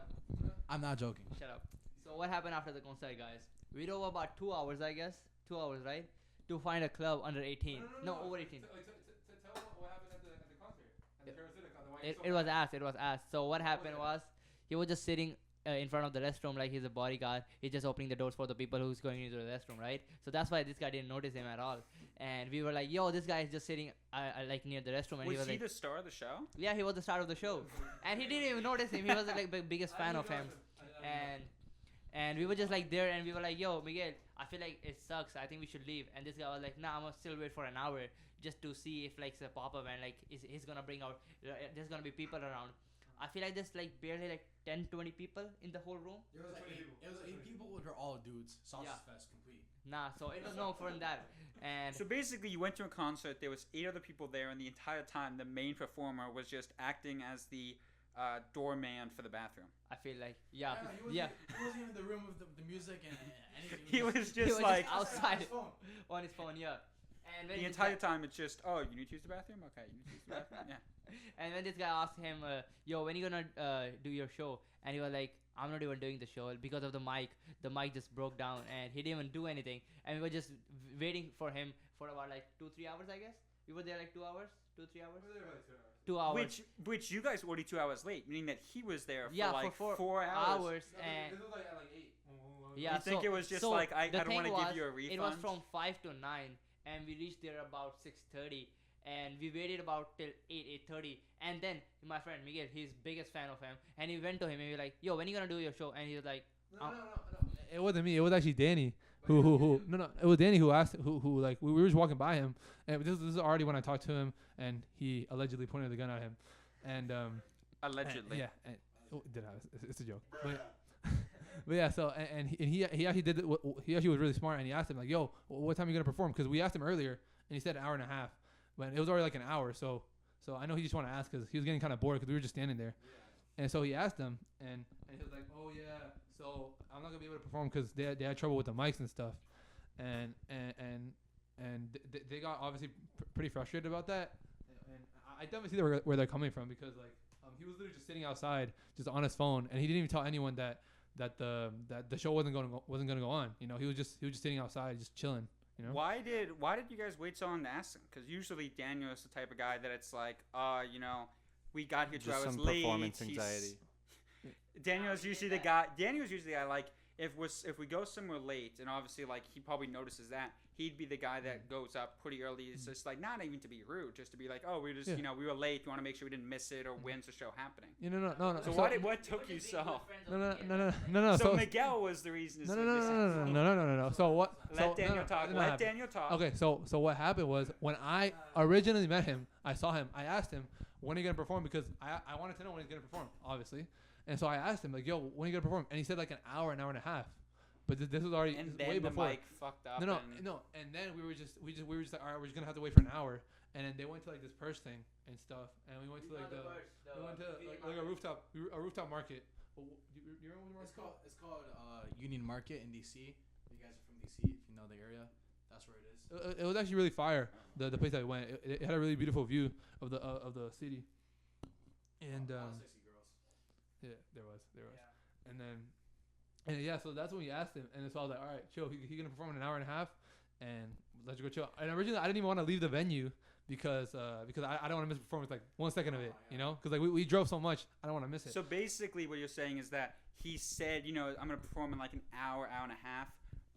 I'm not joking. Shut up. So what happened after the concert, guys? We drove about 2 hours, I guess. 2 hours, right? To find a club under 18. No, over 18. Tell what happened at the concert. At the Parasitic, on the white It was asked. It was asked. So what happened was he was just sitting in front of the restroom like he's a bodyguard. He's just opening the doors for the people who's going into the restroom, right? So that's why this guy didn't notice him at all. And we were like, yo, this guy is just sitting like near the restroom. And Was he was he like, the star of the show? yeah, he was the star of the show. And he didn't even notice him. He was like the biggest fan of him. And we were just like there, and we were like, yo, Miguel, I feel like it sucks. I think we should leave. And this guy was like, nah, I'm gonna still wait for an hour just to see if like it's a pop-up and like he's gonna bring out, there's gonna be people around. I feel like there's like barely like 10, 20 people in the whole room. It was like eight people, which are all dudes. Sausage Yeah. fest complete. Nah, so it was no fun that. And So basically, you went to a concert. There was 8 other people there, and the entire time, the main performer was just acting as the doorman for the bathroom. I feel like, yeah. He wasn't even in the room with the music and anything. He was He was just like outside on his phone, yeah. And when the this entire guy- time. It's just, oh, you need to use the bathroom. Okay, you need to use the bathroom. Yeah. And when this guy asked him, yo, when you gonna do your show? And he was like, I'm not even doing the show because of the mic. The mic just broke down and he didn't even do anything. And we were just waiting for him for about like 2-3 hours, I guess. We were there like 2 hours, 2-3 hours. 2 hours. Which you guys were 2 hours late, meaning that he was there for yeah, like for 4 hours. And This was like at like 8. yeah, You think so, it was just so like, I the don't want to thing give was, you a refund? It was from 5 to 9, and we reached there about 6:30, and we waited about till 8:30, and then my friend Miguel, he's biggest fan of him, and he went to him and we were like, yo, when you gonna do your show? And he was like, No. It wasn't me. It was actually Danny. Who? No. It was Danny who asked. Who like we were just walking by him, and this is already when I talked to him, and he allegedly pointed the gun at him, and Allegedly. yeah. And, did I? It's a joke. But yeah. So and he actually did. He actually was really smart, and he asked him like, "Yo, what time are you gonna perform?" Because we asked him earlier, and he said an hour and a half, but it was already like an hour. So I know he just wanted to ask because he was getting kind of bored because we were just standing there, and so he asked him, and he was like, "Oh yeah, so I'm not gonna be able to perform because they had trouble with the mics and stuff," and they got obviously pretty frustrated about that, and I definitely see where they're coming from because like he was literally just sitting outside just on his phone, and he didn't even tell anyone that the show wasn't gonna go on. You know, he was just sitting outside just chilling. You know. Why did you guys wait so long to ask him? Because usually Daniel is the type of guy that it's like, you know, we got here 2 Just hours some late. performance He's- anxiety. Daniel's usually the guy. Daniel's usually the guy like if we go somewhere late, and obviously like he probably notices that, he'd be the guy that goes up pretty early. It's just like not even to be rude, just to be like, oh, we just you know we were late. You want to make sure we didn't miss it or when's the show happening. You know, no. So what took you so? No. So Miguel was the reason. No. So what? Let Daniel talk. Let Daniel talk. Okay, so what happened was when I originally met him, I saw him. I asked him, when are you gonna perform? Because I wanted to know when he's gonna perform, obviously. And so I asked him like, yo, when are you gonna perform? And he said like an hour and a half. But this was already And way then the before. mic fucked up. No. and And then we were just like, all right, we're just gonna have to wait for an hour. And then they went to like this purse thing and stuff, and we went to like we went to like a rooftop market. Oh, do you remember what It's called Union Market in DC. You guys are from DC, if you know the area. That's where it is. It was actually really fire. The place that we went, it had a really beautiful view of the city. And A lot of sexy girls. yeah, there was. And then so that's when we asked him, and so I was like, all right, chill. He gonna perform in an hour and a half, and let's go chill. And originally I didn't even want to leave the venue because I don't want to miss a performance, like 1 second of it, you know, because like we drove so much, I don't want to miss it. So basically, what you're saying is that he said, I'm gonna perform in like an hour and a half.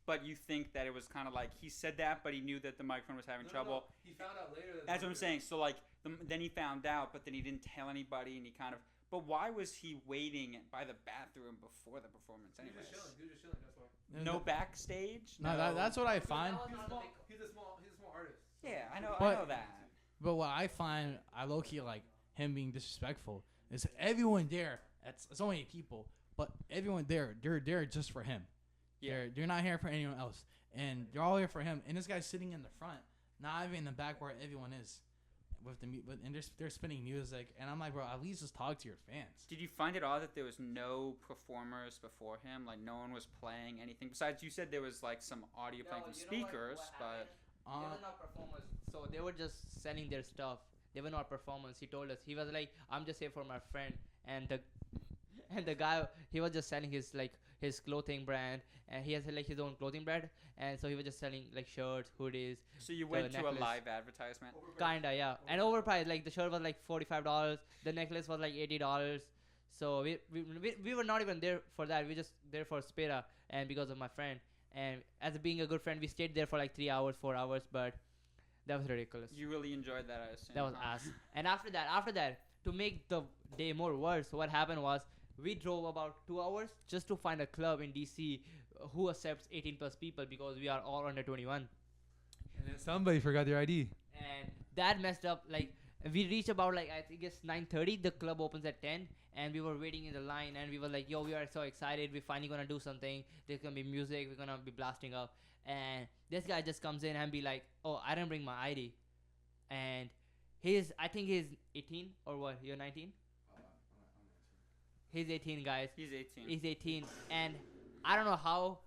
But you think that it was kind of like he said that, but he knew that the microphone was having trouble. No. He found out later. That's what I'm saying. So like, then he found out, but then he didn't tell anybody, and he kind of. But why was he waiting by the bathroom before the performance? He was Anyways, just chilling. That's why. no backstage. No, that's what I find. He's a small artist. Yeah, I know that. But what I find, I low key like him being disrespectful. Is everyone there? It's only 8 people, but everyone there, they're there just for him. Yeah. They're not here for anyone else, and they're all here for him. And this guy's sitting in the front, not even in the back where everyone is, and they're spinning music. And I'm like, bro, at least just talk to your fans. Did you find it odd that there was no performers before him? Like no one was playing anything besides you said there was like some audio playing from speakers, but they were not performers, so they were just selling their stuff. They were not performers. He told us, he was like, I'm just here for my friend, and the guy, he was just selling his clothing brand, and he has like his own clothing brand, and so he was just selling like shirts, hoodies. So you went to necklace. a live advertisement. Kinda, yeah, and overpriced. Like the shirt was like $45, the necklace was like $80. So we were not even there for that. We just there for Spera, and because of my friend, and as being a good friend, we stayed there for like 3 hours, 4 hours, but that was ridiculous. You really enjoyed that, I assume. That was ass. And after that, to make the day more worse, what happened was we drove about 2 hours just to find a club in DC who accepts 18 plus people because we are all under 21. And then somebody forgot their ID. And that messed up. Like we reached about like I think it's 9:30. The club opens at 10, and we were waiting in the line, and we were like, yo, we are so excited. We're finally gonna do something. There's gonna be music. We're gonna be blasting up. And this guy just comes in and be like, oh, I didn't bring my ID. And I think he's 18 or what? You're 19? He's 18, guys. He's 18. He's 18, and I don't know how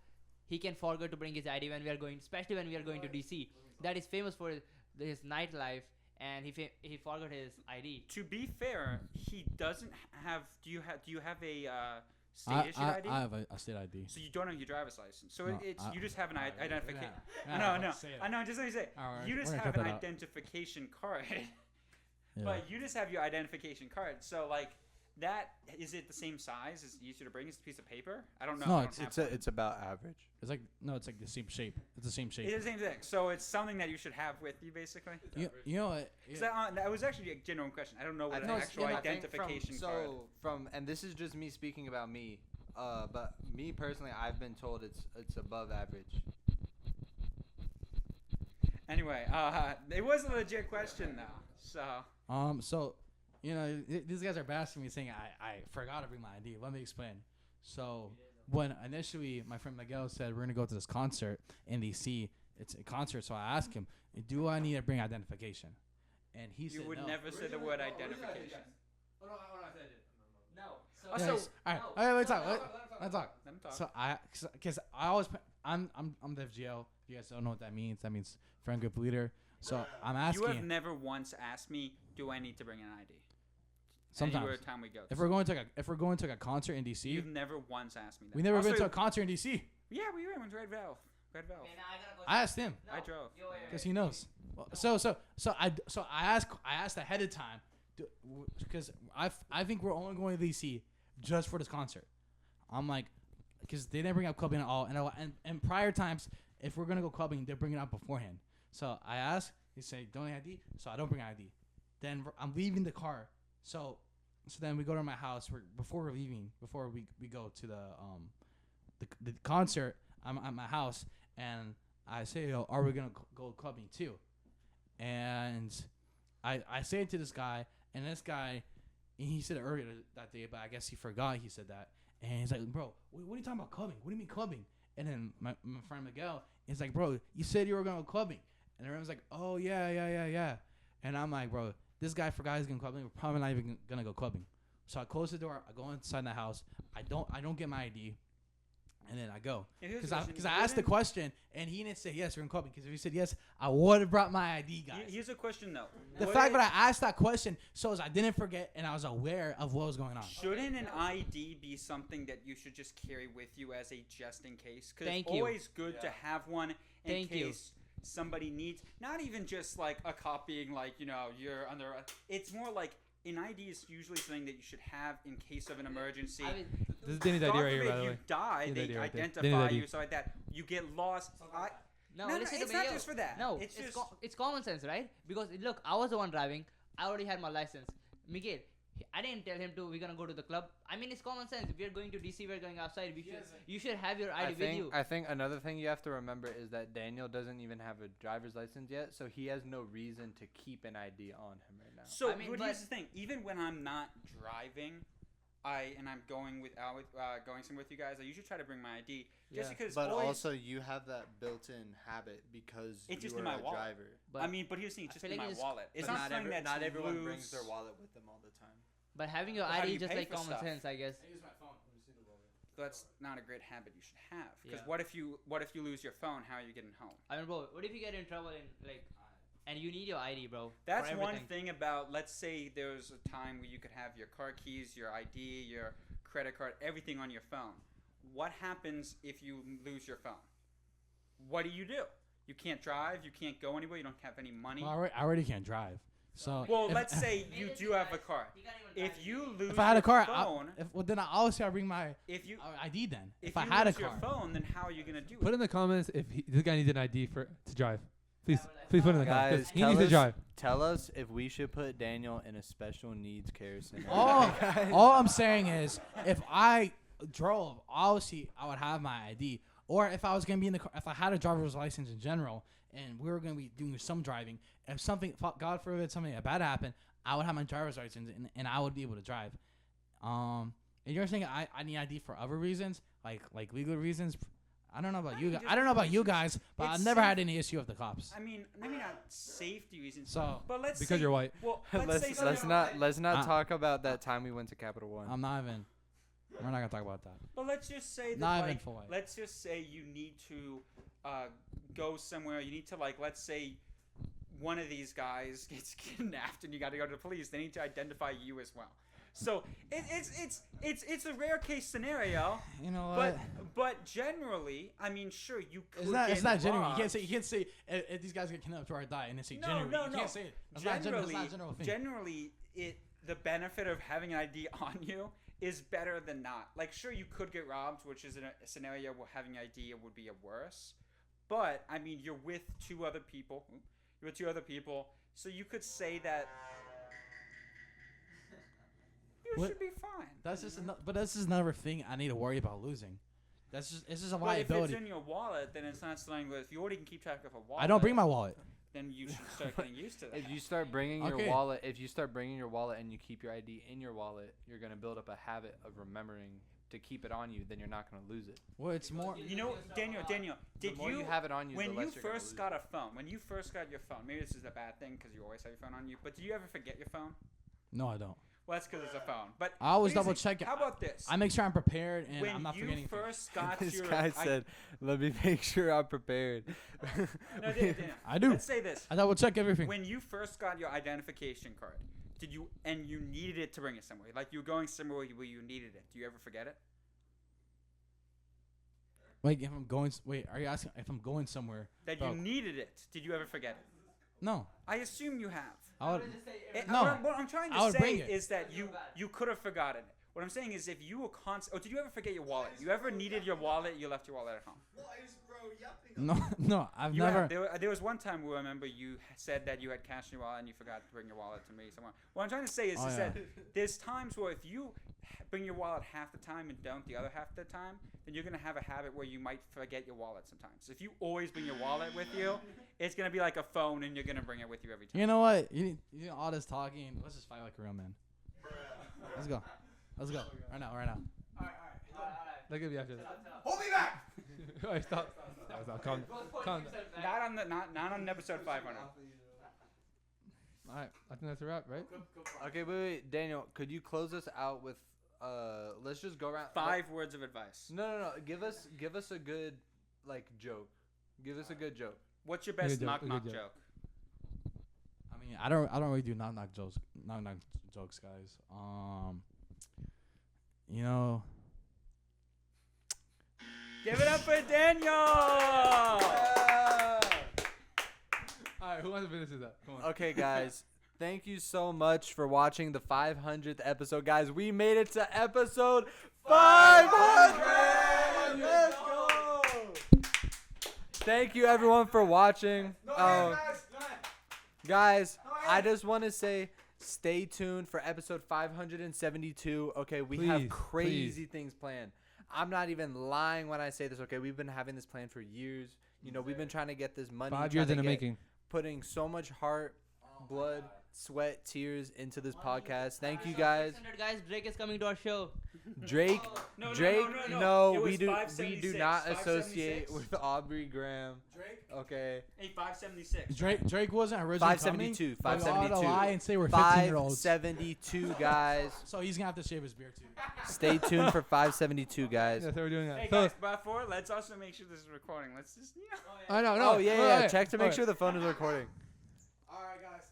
he can forget to bring his ID when we are going, especially when we are going to DC. That is famous for his nightlife, and he forgot his ID. To be fair, he doesn't have. Do you have a state issued ID? I have a state ID. So you don't have your driver's license. So No, it's you just have an identification. Yeah, No. say it. I know. Just let me say. Alright, You just we're gonna have cut an that out. identification card. Yeah. But you just have your identification card. So like that, is it the same size? Is it easier to bring? It's a piece of paper. I don't know. No, I don't have one. It's about average. It's like the same shape. It's the same shape. It's the same thing. So it's something that you should have with you, basically. You know what? Is that was actually a genuine question. I don't know what an actual identification card. And this is just me speaking about me. But me personally, I've been told it's above average. Anyway, it was a legit question though. So these guys are bashing me saying I forgot to bring my ID. Let me explain. So when initially my friend Miguel said we're gonna go to this concert in DC, it's a concert. So I asked him, do I need to bring identification? And he said you would no. never say the word identification. Oh no, I said it. No. So Yes. So- all right, no. all right, let's talk. Let's talk. Let him talk. So because I always I'm the FGL. You guys don't know what that means. That means friend group leader. So I'm You have asking. never once asked me, "Do I need to bring an ID?" Sometimes. Anywhere time we go. If we're going to a concert in DC, You've never once asked me that. we never Also, been to a concert in DC. Yeah, we went to Red Valve. Red Valve. Okay, now I gotta go. I asked him I drove. because he knows. Well, so I asked ahead of time because I think we're only going to DC just for this concert. I'm like, because they didn't bring up clubbing at all, and prior times if we're gonna go clubbing, they bring it up beforehand. So I asked, he said don't need ID, so I don't bring ID. Then I'm leaving the car, so then we go to my house. Before we go to the concert, I'm at my house and I say, yo, are we gonna go clubbing too? And I say it to this guy, and this guy, he said it earlier that day, but I guess he forgot he said that. And he's like, bro, what are you talking about clubbing? What do you mean clubbing? And then my friend Miguel is like, bro, you said you were going to go clubbing. And everyone's like, oh, yeah. And I'm like, bro, this guy forgot he's going clubbing. We're probably not even going to go clubbing. So I close the door. I go inside the house. I don't get my ID. And then I go. Because I asked the question, and he didn't say yes, we're in clubbing. Because if he said yes, I would have brought my ID, guys. Here's a question, though. The fact that I asked that question shows I didn't forget, and I was aware of what was going on. Shouldn't an ID be something that you should just carry with you as a just in case? Because Thank it's you. always good to have one in Thank you. case somebody needs. Not even just like a copying, like, you know, you're under. It's more like an ID is usually something that you should have in case of an emergency. This is Danny's God ID right here, forbid by the you way. die, Danny's they ID right there. identify Danny's you, ID. so like that. You get lost. No, No, listen it's to not me. just for that. No, It's just- it's common sense, right? Because look, I was the one driving. I already had my license. Miguel, I didn't tell him we're gonna go to the club. I mean, it's common sense. If we're going to DC, we're going outside. You should have your ID with you. I think another thing you have to remember is that Daniel doesn't even have a driver's license yet, so he has no reason to keep an ID on him right now. So, I mean, but but- here's the thing. Even when I'm not driving, I'm going going somewhere with you guys, I usually try to bring my ID just because. But always, also, you have that built-in habit because It's just you in are my a wallet. driver. But I mean, but here's the thing. It's I just feel in like my it's- wallet. It's But not something that's not everyone loose. brings their wallet with them all the time. But having your Well, how do ID you is just pay like for common stuff? sense, I guess. I use my phone. That's not a great habit you should have. Because Yeah. what if you lose your phone? How are you getting home? I mean, bro, what if you get in trouble and you need your ID, bro? That's for one everything? thing about. Let's say there's a time where you could have your car keys, your ID, your credit card, everything on your phone. What happens if you lose your phone? What do? You can't drive. You can't go anywhere. You don't have any money. Well, I already can't drive. So Well, if- let's say you Maybe do have a guys, car. he can't even If drive you his lose if I had a your car, phone, then obviously I bring my if you ID then. if If I you had a lose your car. phone, then how are you gonna do Put it? in the comments if this guy needs an ID to drive. Please, Yeah, but please put in the Guys, comments. 'Cause he tell needs to us- drive. Tell us if we should put Daniel in a special needs care center. All I'm saying is, if I drove, obviously I would have my ID. Or if I was gonna be in the car, if I had a driver's license in general, and we were gonna be doing some driving, if something, God forbid, something bad happened, I would have my driver's license and I would be able to drive. And you're saying I need ID for other reasons, like legal reasons. I don't know about you guys. I don't know about you guys, but I've It's never had safe. any issue with the cops. I mean, maybe not safety reasons. So But let's Because say, you're white. Well, let's say let's something- not Uh, talk about that time we went to Capital One. I'm not even. We're not gonna talk about that. But let's just say that, Not even like, for white. let's just say you need to go somewhere. You need to, like, let's say one of these guys gets kidnapped and you got to go to the police. They need to identify you as well. So it's a rare case scenario. You know what? But generally, I mean, sure, you could. It's not get genuine. robbed. You can't say if these guys get kidnapped or I die and they say No, genuine. no, You no. can't say it. That's not genuine. That's not a general thing. Generally, the benefit of having an ID on you is better than not. Like, sure, you could get robbed, which is in a scenario where having an ID would be a worse. But I mean, you're with two other people. So you could say that you What? should be fine. That's just but that's just another thing I need to worry about losing. It's just a But if liability. it's in your wallet, then it's not something where if you already can keep track of a wallet. I don't bring my wallet. Then you should start getting used to that. If you start bringing your Okay. wallet, and you keep your ID in your wallet, you're gonna build up a habit of remembering to keep it on you. Then you're not gonna lose it. Well, it's more. You know, Daniel, The did more you have it on you, when the you less you're gonna first lose got a phone, when you first got your phone, maybe this is a bad thing because you always have your phone on you, but do you ever forget your phone? No, I don't. Well, that's because it's a phone. But I always here's the- double check it. How about this? I make sure I'm prepared and when I'm not you forgetting. things. first got This your guy said, "Let me make sure I'm prepared." no, Daniel, I do. Let's say this. I double check everything. When you first got your identification card, did you needed it to bring it somewhere? Like you were going somewhere where you needed it. Do you ever forget it? Wait, if I'm going. Wait, are you asking if I'm going somewhere? That Bro. you needed it. Did you ever forget it? No. I assume you have. I would. No. No. What I'm trying I to would say bring it. is that you could have forgotten it. What I'm saying is if you were oh, did you ever forget your wallet? You ever needed your wallet? You left your wallet at home. No, I've You never. have, there was one time where I remember you said that you had cash in your wallet and you forgot to bring your wallet to me somewhere. What I'm trying to say is, Oh, is yeah. that there's times where if you bring your wallet half the time and don't the other half the time, then you're gonna have a habit where you might forget your wallet sometimes. So if you always bring your wallet with you, it's gonna be like a phone and you're gonna bring it with you every time. You know what? You know all this talking. Let's just fight like a real man. Let's go. Let's go. Right now. Right now. Alright. That could be after this. Hold me back. Alright, stop. Stop. Calm down. Not on episode 500. Alright, I think that's a wrap, right? Okay, wait, Daniel, could you close us out with let's just go around 5 words of advice. No. Give us a good like joke. Give us a good joke. What's your best Good joke, knock good knock joke. joke? I mean, I don't really do knock knock jokes, guys. You know, Give it up for Daniel. Alright, who wants to finish this up? Come on. Okay, guys. Thank you so much for watching the 500th episode, guys. We made it to episode 500. Let's go. Thank you, everyone, for watching. Guys, I just want to say, stay tuned for episode 572. Okay, we have Please, crazy things planned. I'm not even lying when I say this. Okay, we've been having this plan for years. You know, we've been trying to get this money. 5 trying years to in the get- making. Putting so much heart, blood, sweat, tears into this podcast. Thank you, guys. 600 guys, Drake is coming to our show. Drake, No, Drake, no. It we was do 576. not associate 576. with Aubrey Graham. Drake. Okay, Hey, 576. Drake wasn't originally 572, coming. 572. We ought to lie and say we're 15-year-olds. 572, guys. So he's gonna have to shave his beard too. Stay tuned for 572, guys. That's how we're doing that. Hey So- guys, before let's also make sure this is recording. Let's just I know, no. Oh yeah. Alright, Check to make alright. sure the phone is recording. All right, guys.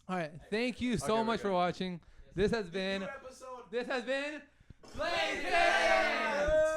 All right, thank you so Okay, we're much for good. watching. This has been New episode. BLATANT.